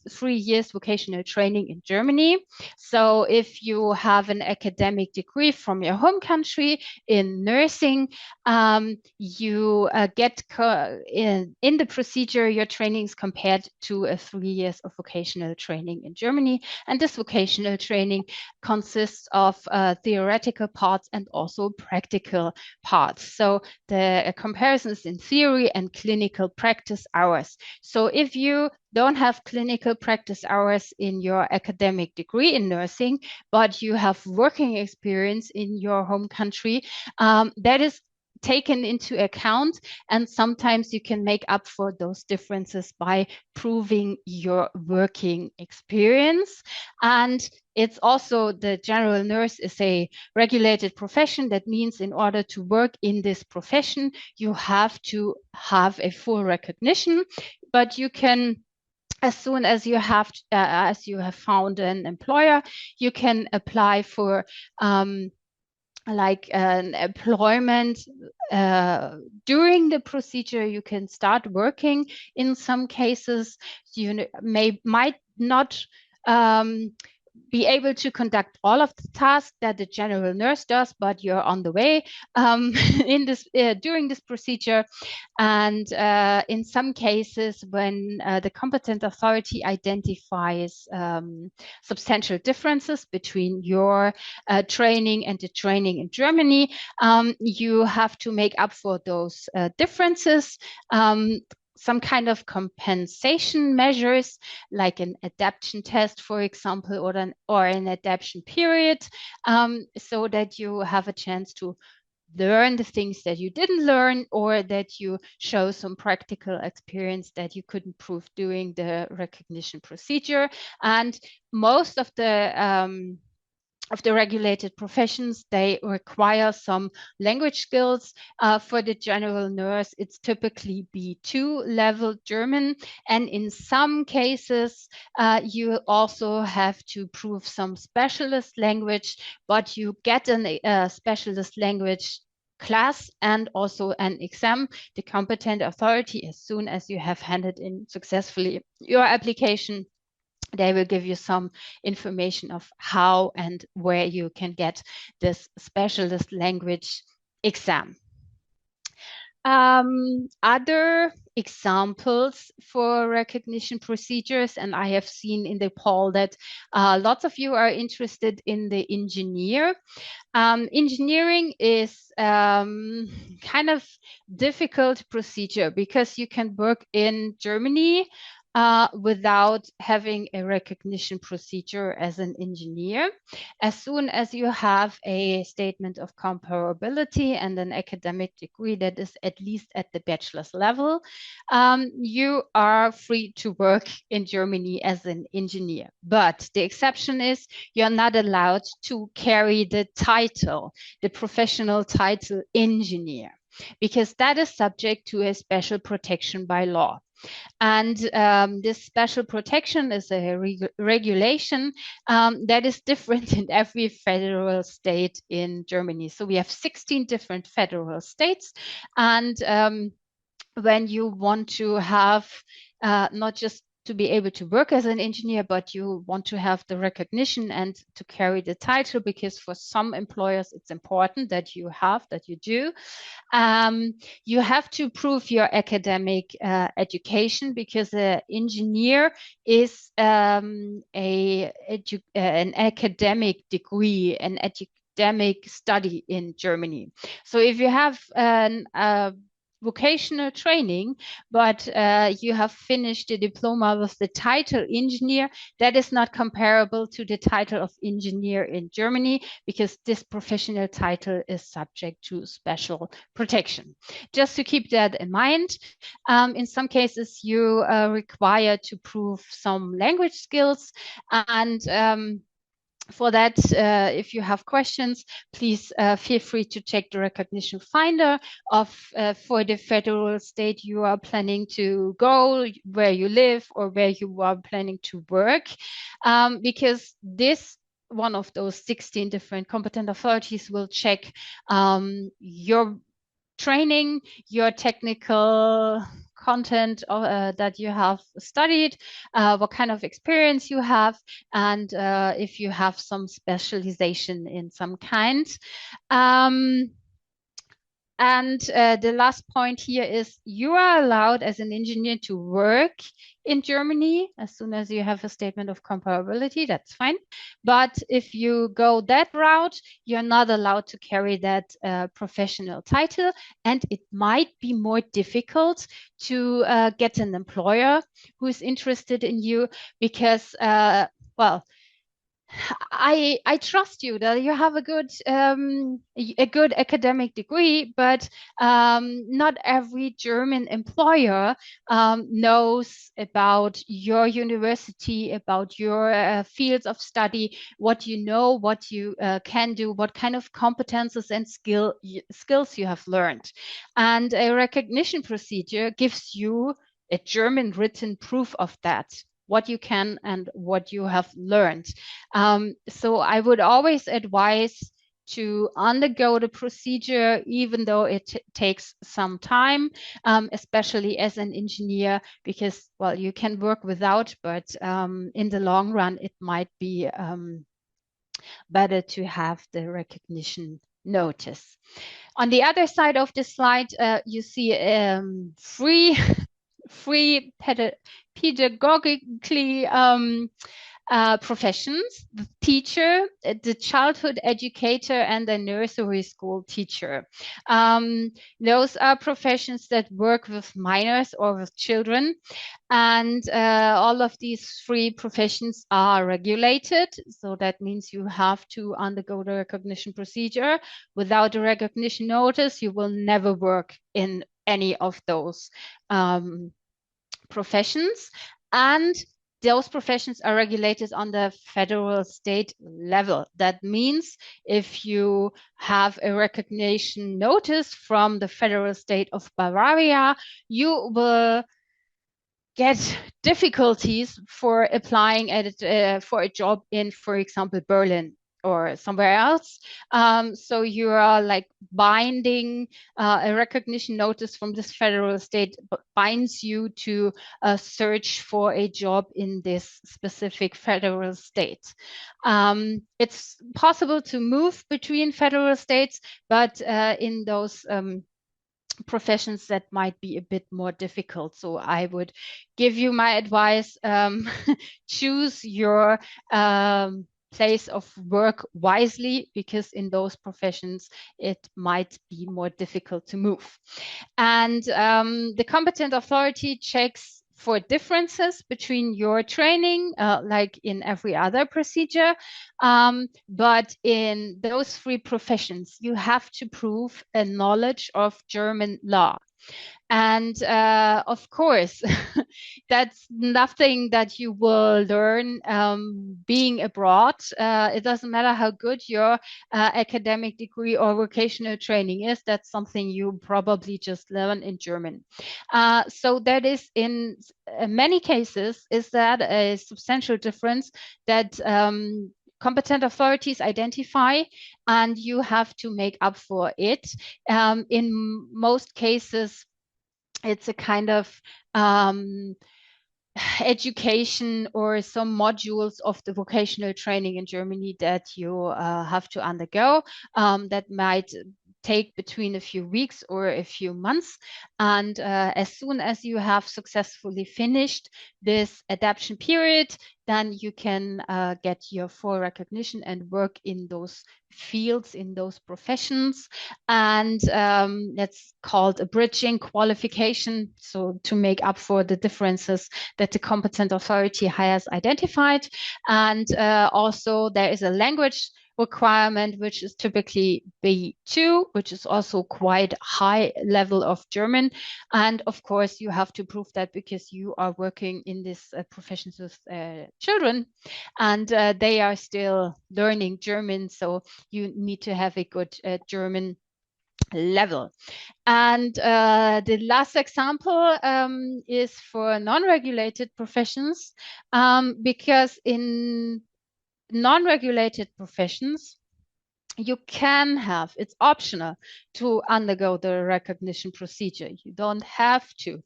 3 years vocational training in Germany. So if you have an academic degree from your home country in nursing, you get in the procedure your trainings compared to 3 years of vocational training in Germany. And this vocational training consists of theoretical parts and also practical parts. So the comparisons in theory and clinical practice hours. So if you don't have clinical practice hours in your academic degree in nursing, but you have working experience in your home country, that is taken into account, and sometimes you can make up for those differences by proving your working experience. And it's also, the general nurse is a regulated profession. That means in order to work in this profession, you have to have a full recognition, but you can, as soon as you have found an employer, you can apply for like an employment during the procedure. You can start working in some cases. You might not be able to conduct all of the tasks that the general nurse does, but you're on the way in this during this procedure. And in some cases, when the competent authority identifies substantial differences between your training and the training in Germany, you have to make up for those differences. Some kind of compensation measures, like an adaptation test, for example, or an adaptation period, so that you have a chance to learn the things that you didn't learn, or that you show some practical experience that you couldn't prove during the recognition procedure. And most of the regulated professions, they require some language skills. For the general nurse, it's typically B2 level German. And in some cases, you also have to prove some specialist language, but you get a specialist language class and also an exam. The competent authority, as soon as you have handed in successfully your application, they will give you some information of how and where you can get this specialist language exam. Other examples for recognition procedures, and I have seen in the poll that lots of you are interested in the engineer. Engineering is kind of difficult procedure because you can work in Germany without having a recognition procedure as an engineer. As soon as you have a statement of comparability and an academic degree that is at least at the bachelor's level, you are free to work in Germany as an engineer. But the exception is you're not allowed to carry the title, the professional title engineer, because that is subject to a special protection by law. And this special protection is a regulation that is different in every federal state in Germany. So we have 16 different federal states. And when you want to have not just to be able to work as an engineer, but you want to have the recognition and to carry the title, because for some employers it's important that you do. You have to prove your academic education, because an engineer is an academic degree, an academic study in Germany. So if you have an vocational training, but you have finished the diploma with the title engineer, that is not comparable to the title of engineer in Germany, because this professional title is subject to special protection. Just to keep that in mind, in some cases you are required to prove some language skills, and for that, if you have questions, please feel free to check the recognition finder for the federal state you are planning to go, where you live, or where you are planning to work, because this one of those 16 different competent authorities will check your training, your technical content that you have studied, what kind of experience you have, and if you have some specialization in some kind. And the last point here is you are allowed as an engineer to work in Germany as soon as you have a statement of comparability, that's fine. But if you go that route, you're not allowed to carry that professional title, and it might be more difficult to get an employer who is interested in you, because, well, I trust you that you have a good academic degree, but not every German employer knows about your university, about your fields of study, what you know, what you can do, what kind of competences and skills you have learned. And a recognition procedure gives you a German written proof of that, what you can and what you have learned. So I would always advise to undergo the procedure, even though it takes some time, especially as an engineer, because, well, you can work without, but in the long run, it might be better to have the recognition notice. On the other side of the slide, you see free pedagogically professions: the teacher, the childhood educator, and the nursery school teacher. Those are professions that work with minors or with children. And all of these three professions are regulated. So that means you have to undergo the recognition procedure. Without a recognition notice, you will never work in any of those professions. And those professions are regulated on the federal state level. That means if you have a recognition notice from the federal state of Bavaria, you will get difficulties for applying for a job in, for example, Berlin or somewhere else. So you are like binding a recognition notice from this federal state binds you to search for a job in this specific federal state. It's possible to move between federal states, but in those professions that might be a bit more difficult. So I would give you my advice, choose your place of work wisely, because in those professions it might be more difficult to move. And the competent authority checks for differences between your training, like in every other procedure. But in those three professions, you have to prove a knowledge of German law. And of course, that's nothing that you will learn being abroad. It doesn't matter how good your academic degree or vocational training is. That's something you probably just learn in German. So that is, in many cases, is that a substantial difference that competent authorities identify, and you have to make up for it. In most cases, it's a kind of education or some modules of the vocational training in Germany that you have to undergo that might take between a few weeks or a few months. And as soon as you have successfully finished this adaptation period, then you can get your full recognition and work in those fields, in those professions. And that's called a bridging qualification. So to make up for the differences that the competent authority has identified. And also there is a language requirement, which is typically B2, which is also quite high level of German. And of course, you have to prove that because you are working in this professions with children, and they are still learning German. So you need to have a good German level. And the last example is for non-regulated professions, because in non-regulated professions, you can have, it's optional to undergo the recognition procedure. You don't have to.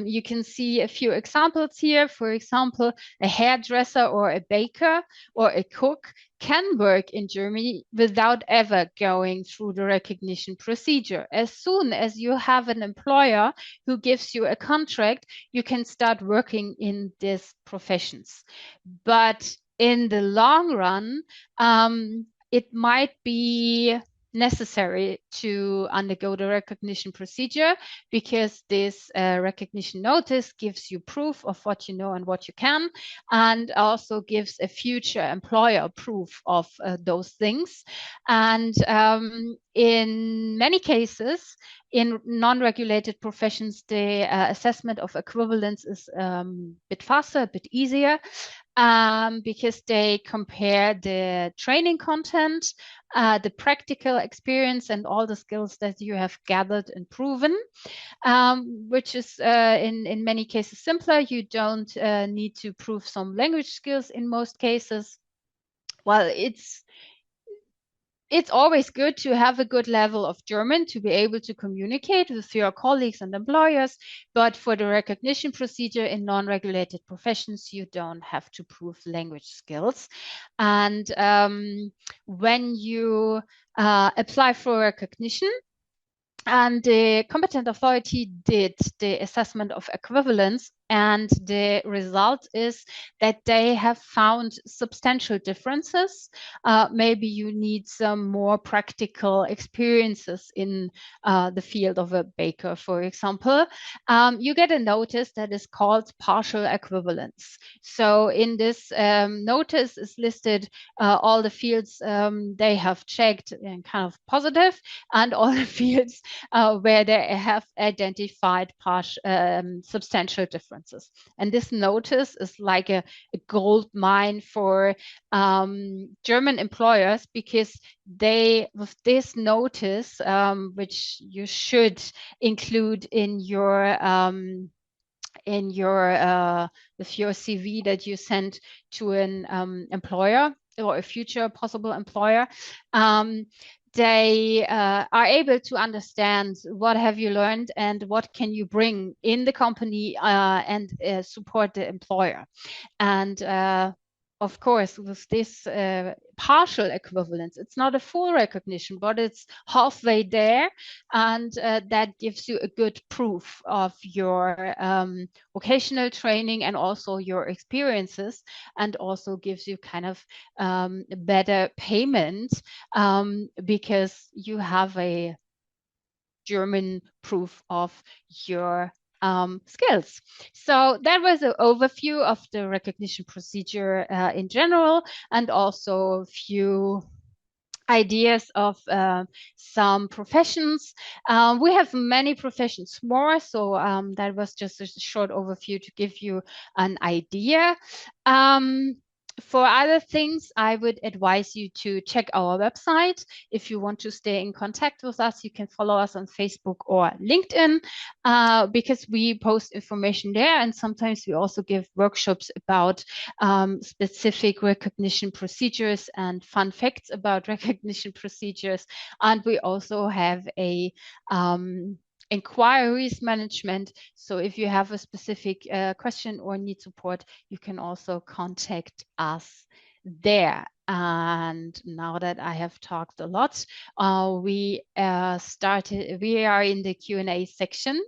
You can see a few examples here. For example, a hairdresser or a baker or a cook can work in Germany without ever going through the recognition procedure. As soon as you have an employer who gives you a contract, you can start working in these professions. But in the long run, it might be necessary to undergo the recognition procedure, because this recognition notice gives you proof of what you know and what you can, and also gives a future employer proof of those things. And in many cases, in non-regulated professions, the assessment of equivalence is a bit faster, a bit easier, because they compare the training content, the practical experience, and all the skills that you have gathered and proven, which is in many cases simpler. You don't need to prove some language skills in most cases. Well, it's always good to have a good level of German to be able to communicate with your colleagues and employers. But for the recognition procedure in non-regulated professions, you don't have to prove language skills. And when you apply for recognition, and the competent authority did the assessment of equivalence, and the result is that they have found substantial differences. Maybe you need some more practical experiences in the field of a baker, for example. You get a notice that is called partial equivalence. So in this notice is listed all the fields they have checked in kind of positive, and all the fields where they have identified substantial differences. And this notice is like a gold mine for German employers, because they, with this notice, which you should include in your with your CV that you send to an employer or a future possible employer, they are able to understand what have you learned and what can you bring in the company and support the employer. And of course, with this partial equivalence, it's not a full recognition, but it's halfway there. And that gives you a good proof of your vocational training and also your experiences, and also gives you kind of better payment because you have a German proof of your skills. So that was an overview of the recognition procedure in general, and also a few ideas of some professions. We have many professions more, so that was just a short overview to give you an idea. For other things, I would advise you to check our website. If you want to stay in contact with us, you can follow us on Facebook or LinkedIn because we post information there. And sometimes we also give workshops about specific recognition procedures and fun facts about recognition procedures. And we also have a inquiries management. So if you have a specific question or need support, you can also contact us there. And now that I have talked a lot, we are in the Q&A section.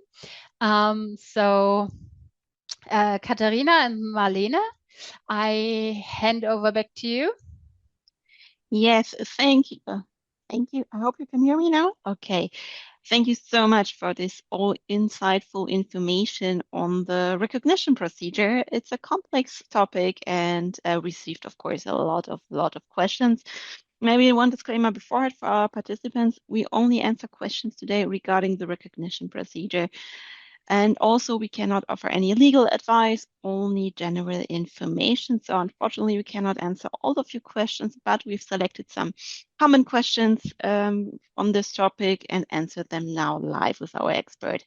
So Katharina and Marlene, I hand over back to you. Yes, thank you. Thank you. I hope you can hear me now. Okay. Thank you so much for this all insightful information on the recognition procedure. It's a complex topic and received, of course, a lot of questions. Maybe one disclaimer beforehand for our participants: we only answer questions today regarding the recognition procedure. And also, we cannot offer any legal advice, only general information. So unfortunately, we cannot answer all of your questions, but we've selected some common questions on this topic and answered them now live with our expert.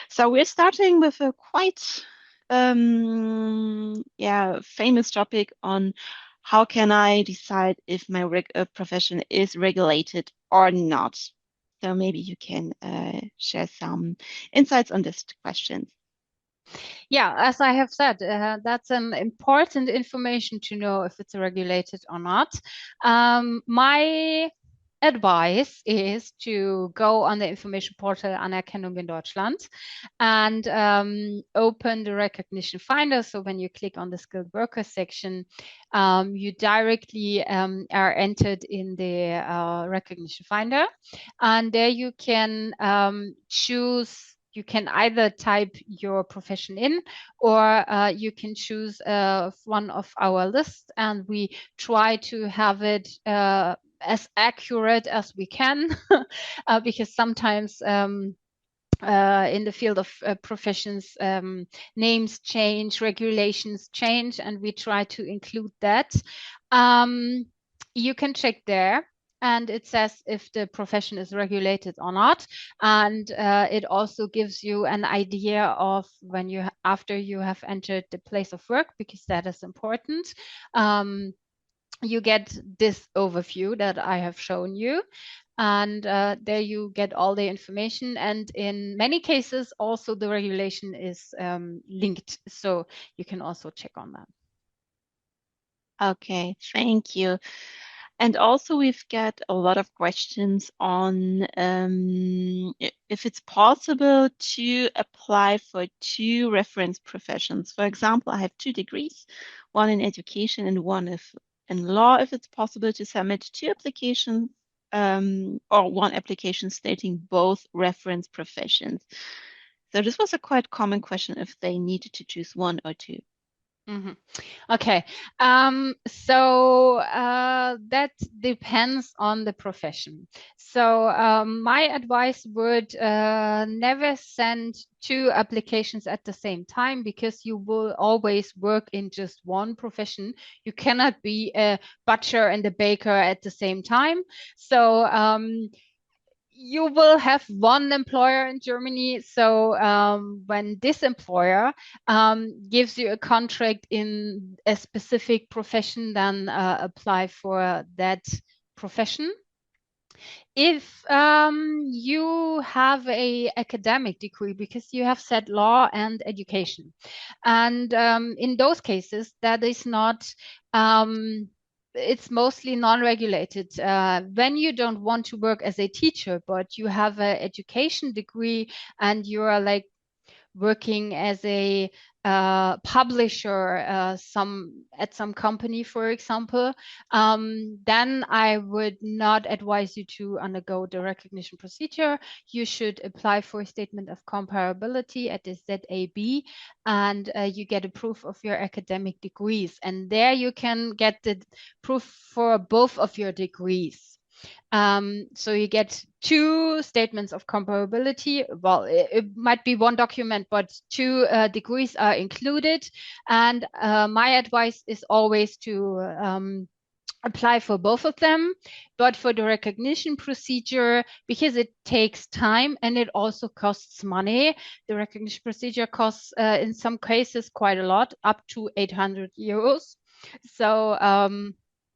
So we're starting with a quite famous topic on how can I decide if my profession is regulated or not. So maybe you can share some insights on this question. Yeah, as I have said, that's an important information to know if it's regulated or not. My advice is to go on the information portal Anerkennung in Deutschland and open the recognition finder. So when you click on the skilled worker section, you directly are entered in the recognition finder, and there you can choose. You can either type your profession in, or you can choose one of our lists, and we try to have it as accurate as we can, because sometimes in the field of professions, names change, regulations change, and we try to include that. You can check there, and it says if the profession is regulated or not. And it also gives you an idea of when after you have entered the place of work, because that is important. you get this overview that I have shown you. And there you get all the information. And in many cases, also the regulation is linked. So you can also check on that. Okay, thank you. And also, we've got a lot of questions on if it's possible to apply for two reference professions. For example, I have 2 degrees, one in education and one in law. If it's possible to submit 2 applications or one application stating both reference professions. So this was a quite common question if they needed to choose one or two. Mhm. Okay. So that depends on the profession. So my advice would never send 2 applications at the same time, because you will always work in just one profession. You cannot be a butcher and a baker at the same time. So you will have one employer in Germany. So when this employer gives you a contract in a specific profession, then apply for that profession. If you have a academic degree, because you have said law and education, and in those cases, that is not it's mostly non-regulated. When you don't want to work as a teacher, but you have an education degree and you are like working as a publisher at some company, for example, then I would not advise you to undergo the recognition procedure. You should apply for a statement of comparability at the ZAB, and you get a proof of your academic degrees. And there you can get the proof for both of your degrees. So you get 2 statements of comparability. Well, it might be one document, but 2 degrees are included. And my advice is always to apply for both of them. But for the recognition procedure, because it takes time and it also costs money, the recognition procedure costs in some cases quite a lot, up to 800 euros. So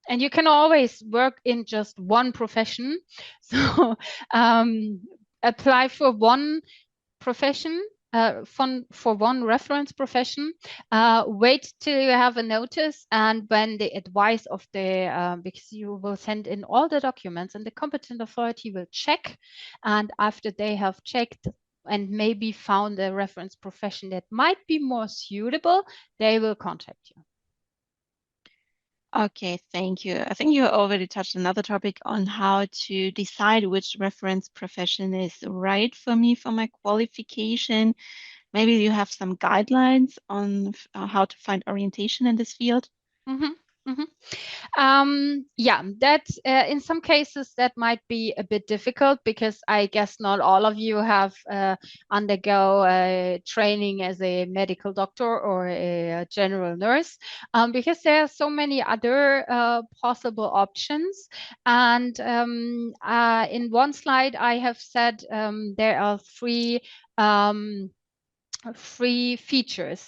and you can always work in just one profession. So apply for one profession, for one reference profession. Wait till you have a notice, and when the advice of the, because you will send in all the documents and the competent authority will check. And after they have checked and maybe found a reference profession that might be more suitable, they will contact you. Okay, thank you. I think you already touched another topic on how to decide which reference profession is right for me for my qualification. Maybe you have some guidelines on how to find orientation in this field. Mm-hmm. Mm-hmm. Yeah, that in some cases that might be a bit difficult, because I guess not all of you have undergo training as a medical doctor or a general nurse, because there are so many other possible options. And in one slide I have said there are 3 features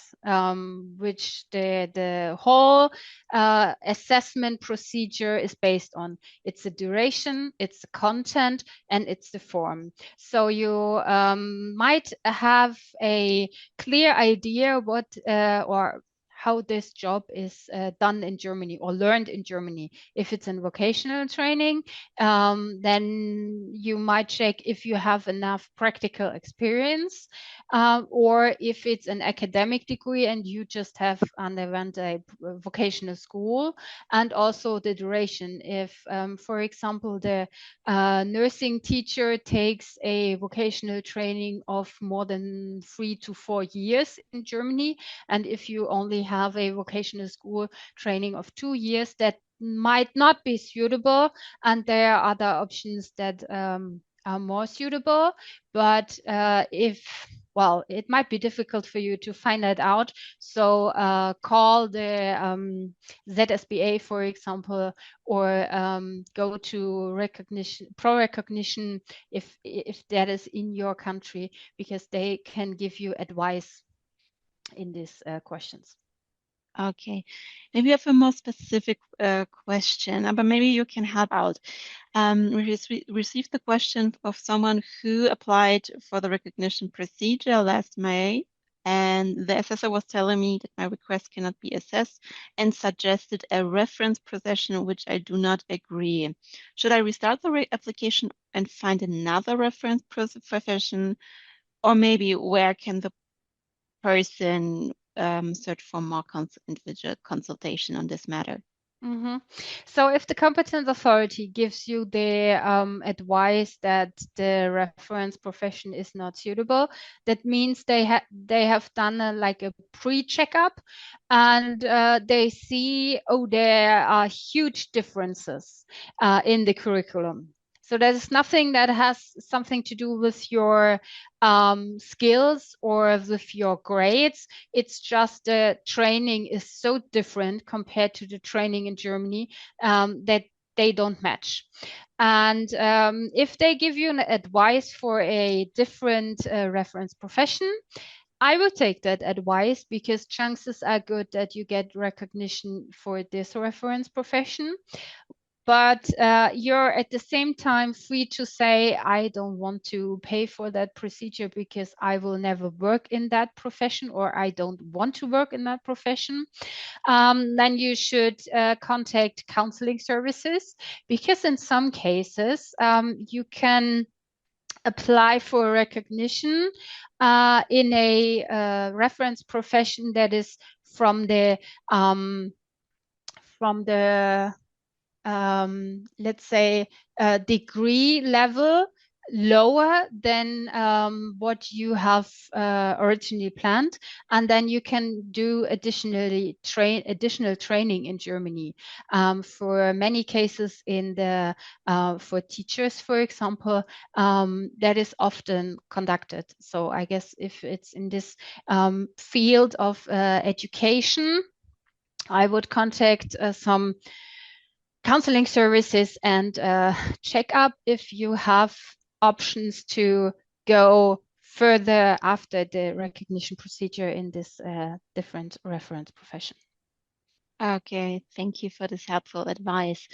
which the whole assessment procedure is based on. It's the duration, it's the content, and it's the form. So you might have a clear idea what or how this job is done in Germany or learned in Germany. If it's in vocational training, then you might check if you have enough practical experience, or if it's an academic degree and you just have underwent a vocational school, and also the duration. If, for example, the nursing teacher takes a vocational training of more than 3 to 4 years in Germany, and if you only have a vocational school training of 2 years, that might not be suitable, and there are other options that are more suitable. But well, it might be difficult for you to find that out. So call the ZSBA, for example, or go to pro recognition if that is in your country, because they can give you advice in these questions. Okay, maybe I have a more specific question, but maybe you can help out. We received the question of someone who applied for the recognition procedure last May, and the assessor was telling me that my request cannot be assessed and suggested a reference profession, which I do not agree. Should I restart the application and find another reference profession, or maybe where can the person search for more individual consultation on this matter? Mm-hmm. So if the competent authority gives you the advice that the reference profession is not suitable, that means they have done like a pre-checkup, and they see, oh, there are huge differences in the curriculum. So there's nothing that has something to do with your skills or with your grades. It's just the training is so different compared to the training in Germany that they don't match. And if they give you an advice for a different reference profession, I will take that advice because chances are good that you get recognition for this reference profession. But you're at the same time free to say, I don't want to pay for that procedure because I will never work in that profession, or I don't want to work in that profession. Then you should contact counseling services, because in some cases you can apply for recognition in a reference profession that is from the let's say degree level lower than what you have originally planned, and then you can do additional training in Germany. For many cases in the for teachers, for example, that is often conducted. So I guess if it's in this field of education, I would contact some counseling services and check up if you have options to go further after the recognition procedure in this different reference profession. Okay, thank you for this helpful advice.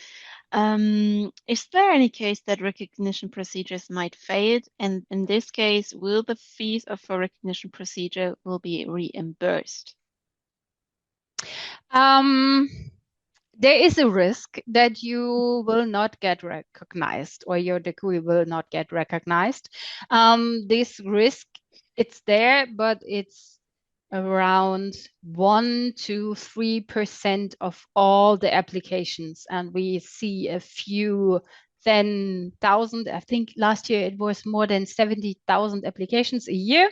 Is there any case that recognition procedures might fail? And in this case, will the fees of a recognition procedure will be reimbursed? There is a risk that you will not get recognized, or your degree will not get recognized. This risk, it's there, but it's around 1 to 3% of all the applications, and we see a few 10,000. I think last year it was more than 70,000 applications a year.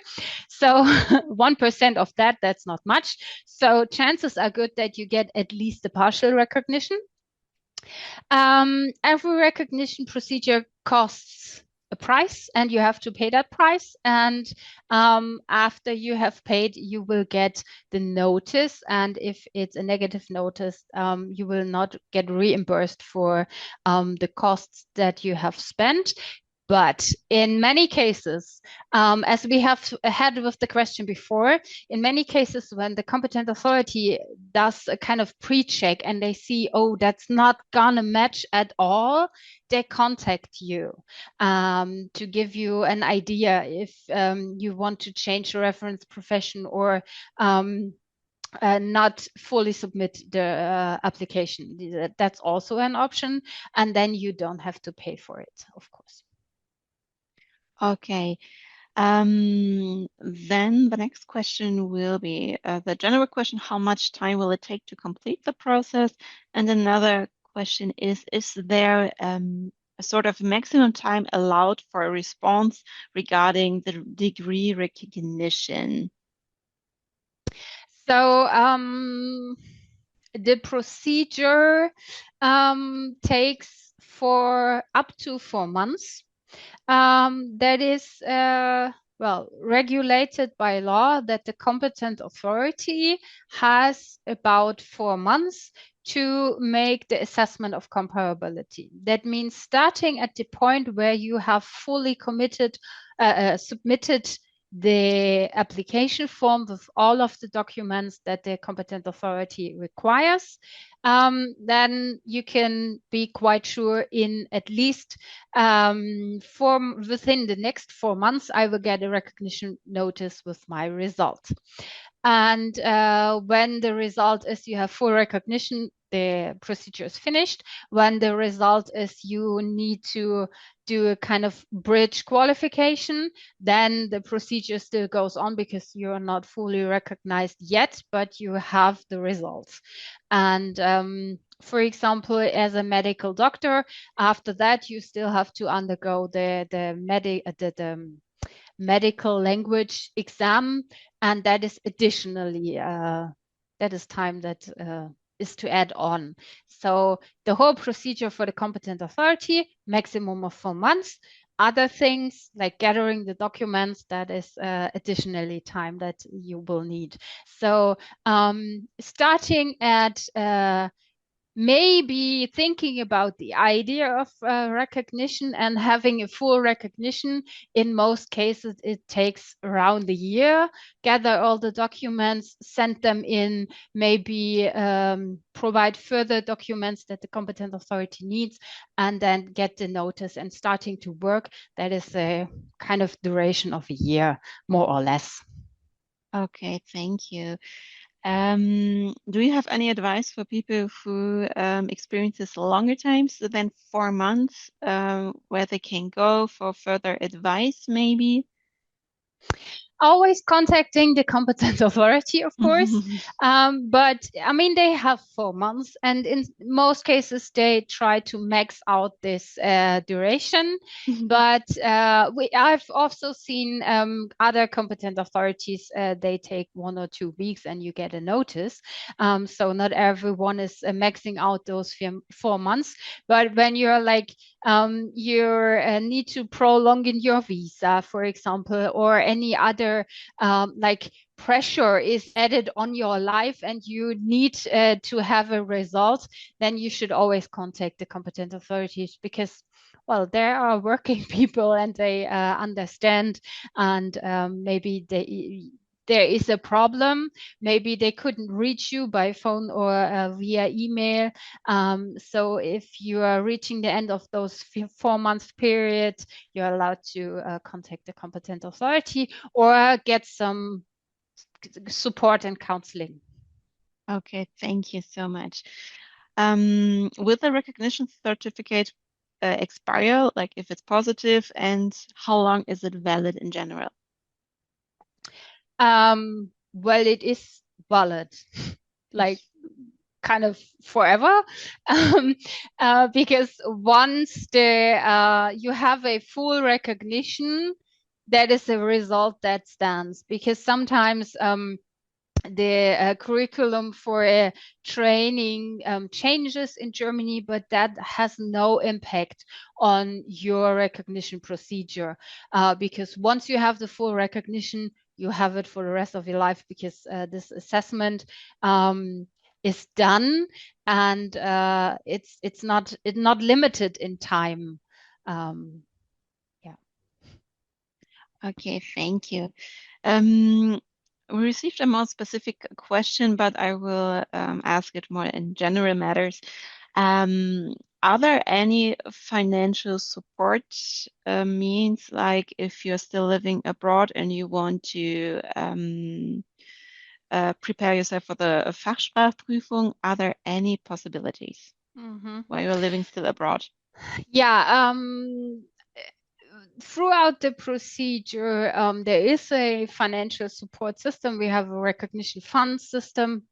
So 1% of that, that's not much. So chances are good that you get at least a partial recognition. Every recognition procedure costs a price, and you have to pay that price. And after you have paid, you will get the notice. And if it's a negative notice, you will not get reimbursed for the costs that you have spent. But in many cases, as we have had with the question before, in many cases, when the competent authority does a kind of pre-check and they see, oh, that's not gonna match at all, they contact you to give you an idea if you want to change the reference profession or not fully submit the application. That's also an option, and then you don't have to pay for it, of course. Okay. Then the next question will be the general question, how much time will it take to complete the process? And another question is there a sort of maximum time allowed for a response regarding the degree recognition? So the procedure takes for up to 4 months. That is well regulated by law, that the competent authority has about 4 months to make the assessment of comparability. That means starting at the point where you have fully submitted the application form with all of the documents that the competent authority requires, then you can be quite sure in at least within the next 4 months, I will get a recognition notice with my result. And when the result is you have full recognition, the procedure is finished. When the result is you need to do a kind of bridge qualification, then the procedure still goes on because you're not fully recognized yet, but you have the results. And for example, as a medical doctor, after that, you still have to undergo the medical language exam, and that is additionally that is time that is to add on. So the whole procedure for the competent authority, maximum of 4 months. Other things like gathering the documents, that is additionally time that you will need. So starting at maybe thinking about the idea of recognition and having a full recognition. In most cases, it takes around a year. Gather all the documents, send them in, maybe provide further documents that the competent authority needs, and then get the notice and starting to work. That is a kind of duration of a year, more or less. Okay, thank you. Do you have any advice for people who experiences longer times than 4 months, where they can go for further advice, maybe? Always contacting the competent authority, of course. But I mean, they have 4 months, and in most cases, they try to max out this duration. But I've also seen other competent authorities, they take 1 or 2 weeks and you get a notice. So not everyone is maxing out those 4 months. But when you're like, you need to prolong in your visa, for example, or any other like pressure is added on your life and you need to have a result, then you should always contact the competent authorities, because well, there are working people and they understand, and maybe there is a problem. Maybe they couldn't reach you by phone or via email. So if you are reaching the end of those 4 month period, you're allowed to contact the competent authority or get some support and counseling. Okay, thank you so much. Will the recognition certificate expire, like if it's positive, and how long is it valid in general? Well, it is valid, like kind of forever, because once you have a full recognition, that is a result that stands. Because sometimes the curriculum for training changes in Germany, but that has no impact on your recognition procedure, because once you have the full recognition, you have it for the rest of your life, because this assessment is done, and it's not limited in time. Yeah. Okay, thank you. We received a more specific question, but I will ask it more in general matters. Are there any financial support means, like if you're still living abroad and you want to prepare yourself for the Fachsprachprüfung, are there any possibilities while you're living still abroad? Yeah, throughout the procedure, there is a financial support system. We have a recognition fund system,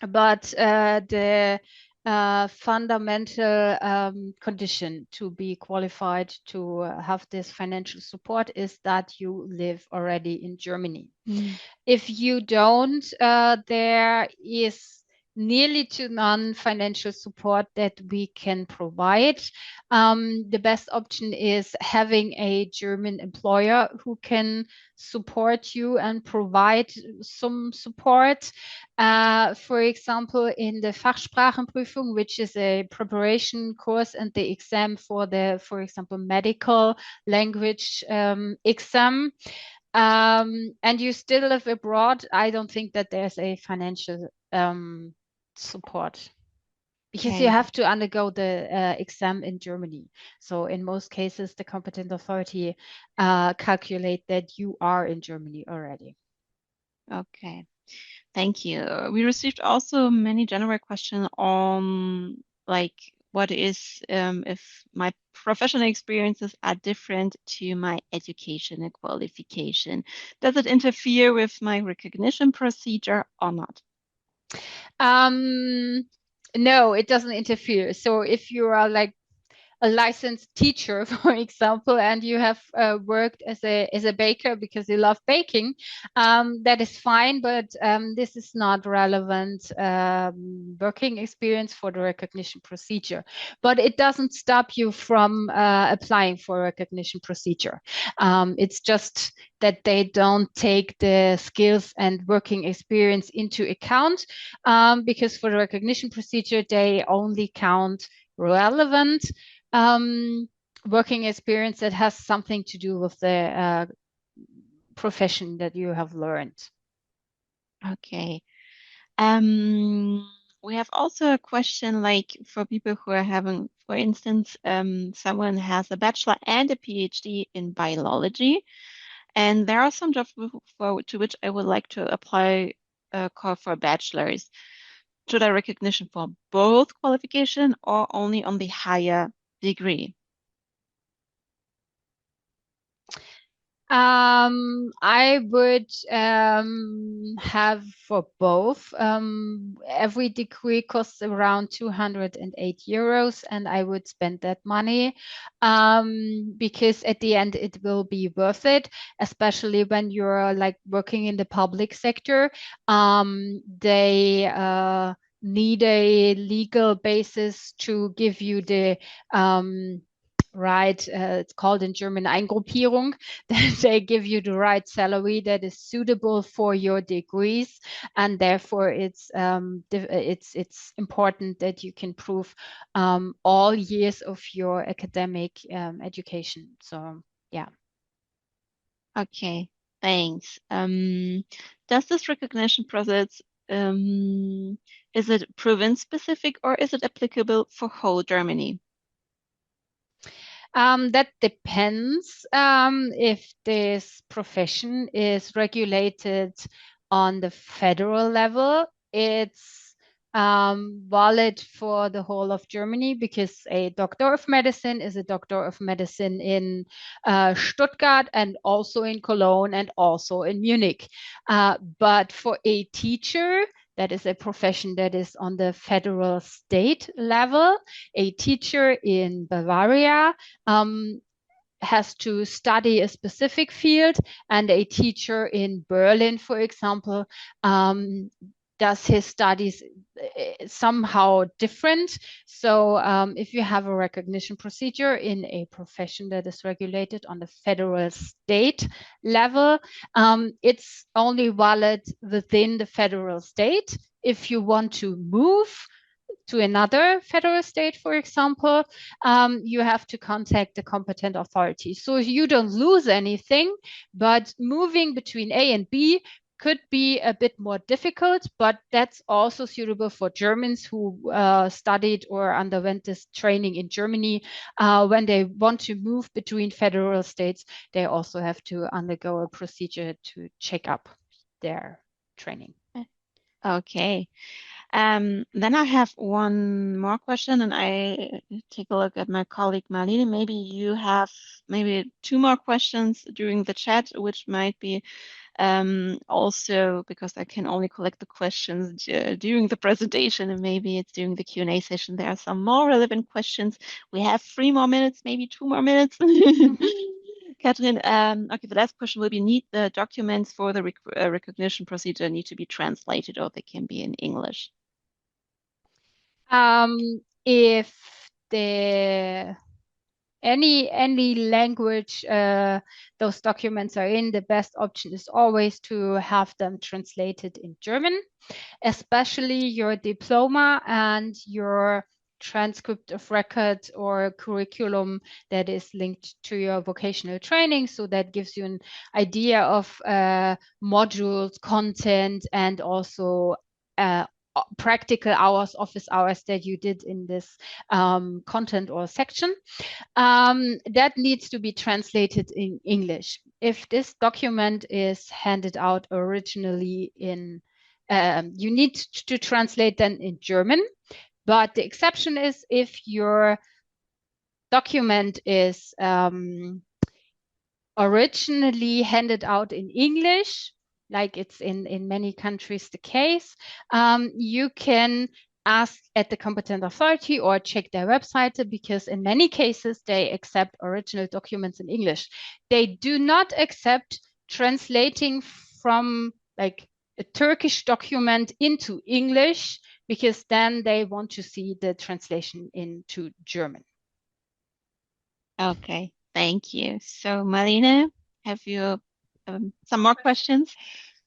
but the fundamental condition to be qualified to have this financial support is that you live already in Germany. If you don't, there is nearly to none financial support that we can provide. The best option is having a German employer who can support you and provide some support. For example, in the Fachsprachenprüfung, which is a preparation course and the exam for the, for example, medical language exam, And you still live abroad, I don't think that there's a financial support because you Okay. have to undergo the exam in Germany. So in most cases, the competent authority calculate that you are in Germany already. Okay. Thank you. We received also many general questions on like what is if my professional experiences are different to my education and qualification. Does it interfere with my recognition procedure or not? Um, no, it doesn't interfere. So if you are like a licensed teacher, for example, and you have worked as a baker because you love baking, that is fine. But this is not relevant working experience for the recognition procedure. But it doesn't stop you from applying for a recognition procedure. It's just that they don't take the skills and working experience into account because for the recognition procedure, they only count relevant um, working experience that has something to do with the profession that you have learned. Okay. We have also a question like for people who are having, for instance, someone has a bachelor and a PhD in biology, and there are some jobs to which I would like to apply a call for bachelor's. Should I recognition for both qualification or only on the higher degree? I would have for both. Every degree costs around 208 euros, and I would spend that money because at the end it will be worth it, especially when you're like working in the public sector. They need a legal basis to give you the right, it's called in German Eingruppierung, that they give you the right salary that is suitable for your degrees, and therefore it's important that you can prove all years of your academic education. So yeah. Okay, thanks. Does this recognition process, is it province specific or is it applicable for whole Germany? That depends if this profession is regulated on the federal level. It's valid for the whole of Germany because a doctor of medicine is a doctor of medicine in Stuttgart and also in Cologne and also in Munich. But for a teacher, that is a profession that is on the federal state level. A teacher in Bavaria has to study a specific field, and a teacher in Berlin, for example, does his studies somehow different. So if you have a recognition procedure in a profession that is regulated on the federal state level, it's only valid within the federal state. If you want to move to another federal state, for example, you have to contact the competent authority. So you don't lose anything, but moving between A and B could be a bit more difficult, but that's also suitable for Germans who studied or underwent this training in Germany. When they want to move between federal states, they also have to undergo a procedure to check up their training. Okay. Then I have one more question, and I take a look at my colleague Marlene. Maybe you have maybe two more questions during the chat, which might be also because I can only collect the questions during the presentation, and maybe it's during the Q&A session. There are some more relevant questions. We have 3 more minutes, maybe 2 more minutes. Catherine, okay, the last question will be, need the documents for the recognition procedure need to be translated or they can be in English? If the any language those documents are in, the best option is always to have them translated in German, especially your diploma and your transcript of record or curriculum that is linked to your vocational training. So that gives you an idea of modules, content, and also practical hours, office hours that you did in this content or section. That needs to be translated in English. If this document is handed out originally in, you need to translate then in German, but the exception is if your document is originally handed out in English, like it's in many countries the case, you can ask at the competent authority or check their website, because in many cases they accept original documents in English. They do not accept translating from like a Turkish document into English, because then they want to see the translation into German. Okay, thank you. So, Marina, have you some more questions?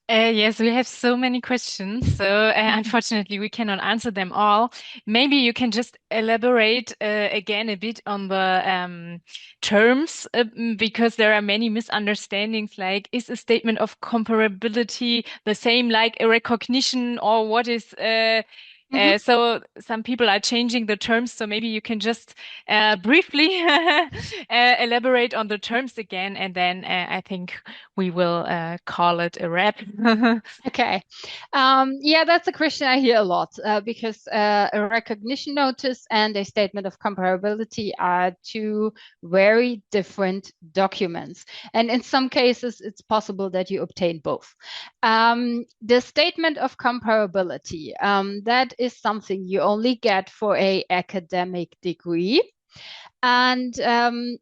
Yes, we have so many questions. So, unfortunately, we cannot answer them all. Maybe you can just elaborate again a bit on the terms, because there are many misunderstandings. Like, is a statement of comparability the same like a recognition, or what is so some people are changing the terms, so maybe you can just briefly elaborate on the terms again, and then I think we will call it a wrap. Okay. Yeah, that's a question I hear a lot, because a recognition notice and a statement of comparability are two very different documents. And in some cases, it's possible that you obtain both. The statement of comparability, that is something you only get for an academic degree. And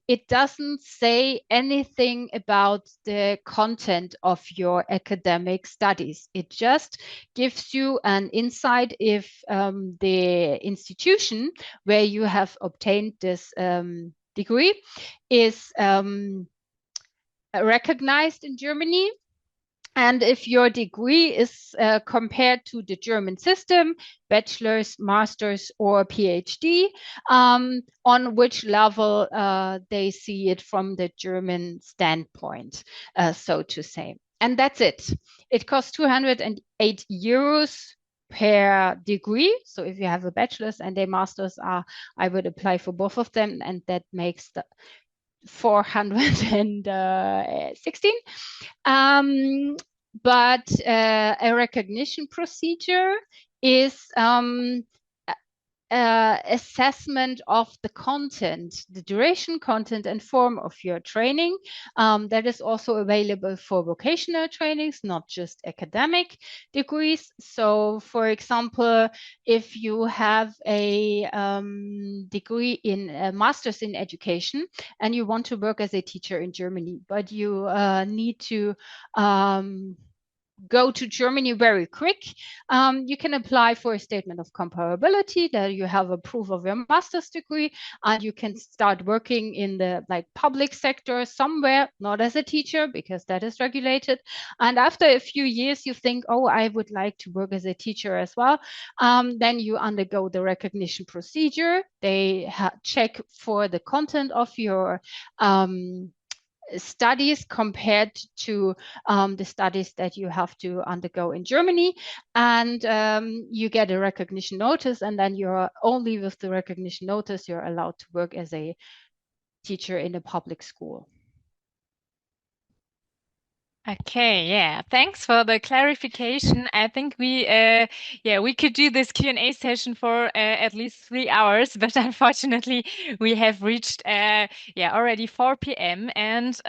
it doesn't say anything about the content of your academic studies. It just gives you an insight if the institution where you have obtained this degree is recognized in Germany. And if your degree is compared to the German system, bachelor's, master's, or PhD, on which level they see it from the German standpoint, so to say. And that's it. It costs 208 euros per degree. So if you have a bachelor's and a master's, I would apply for both of them, and that makes the 416. But a recognition procedure is assessment of the content, the duration, content, and form of your training. That is also available for vocational trainings, not just academic degrees. So, for example, if you have a degree in a master's in education and you want to work as a teacher in Germany, but you need to go to Germany very quick, you can apply for a statement of comparability that you have a proof of your master's degree, and you can start working in the public sector somewhere, not as a teacher because that is regulated. And after a few years, you think, oh, I would like to work as a teacher as well. Then you undergo the recognition procedure. They check for the content of your studies compared to the studies that you have to undergo in Germany, and you get a recognition notice, and then you're only with the recognition notice you're allowed to work as a teacher in a public school. Okay, yeah. Thanks for the clarification. I think we could do this Q&A session for at least 3 hours, but unfortunately we have reached already 4 p.m. And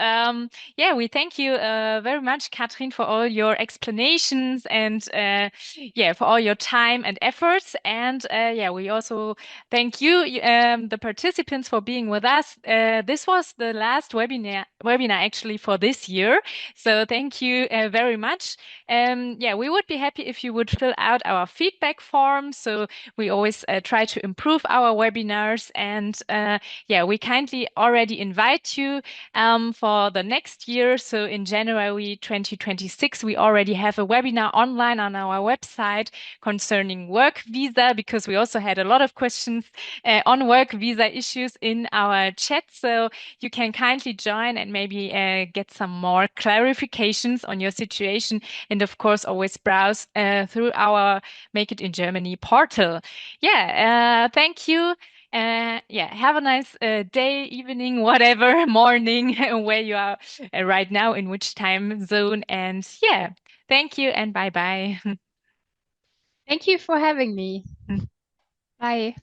we thank you very much, Katrin, for all your explanations and for all your time and efforts. And we also thank you, the participants, for being with us. This was the last webinar actually for this year. So thank you very much. Yeah, we would be happy if you would fill out our feedback form. So we always try to improve our webinars. And yeah, we kindly already invite you for the next year. So in January 2026, we already have a webinar online on our website concerning work visa, because we also had a lot of questions on work visa issues in our chat. So you can kindly join and maybe get some more clarifications on your situation. And of course, always browse through our Make It in Germany portal. Yeah, thank you. Yeah, have a nice day, evening, whatever, morning, where you are right now, in which time zone. And yeah, thank you and bye bye. Thank you for having me. Bye.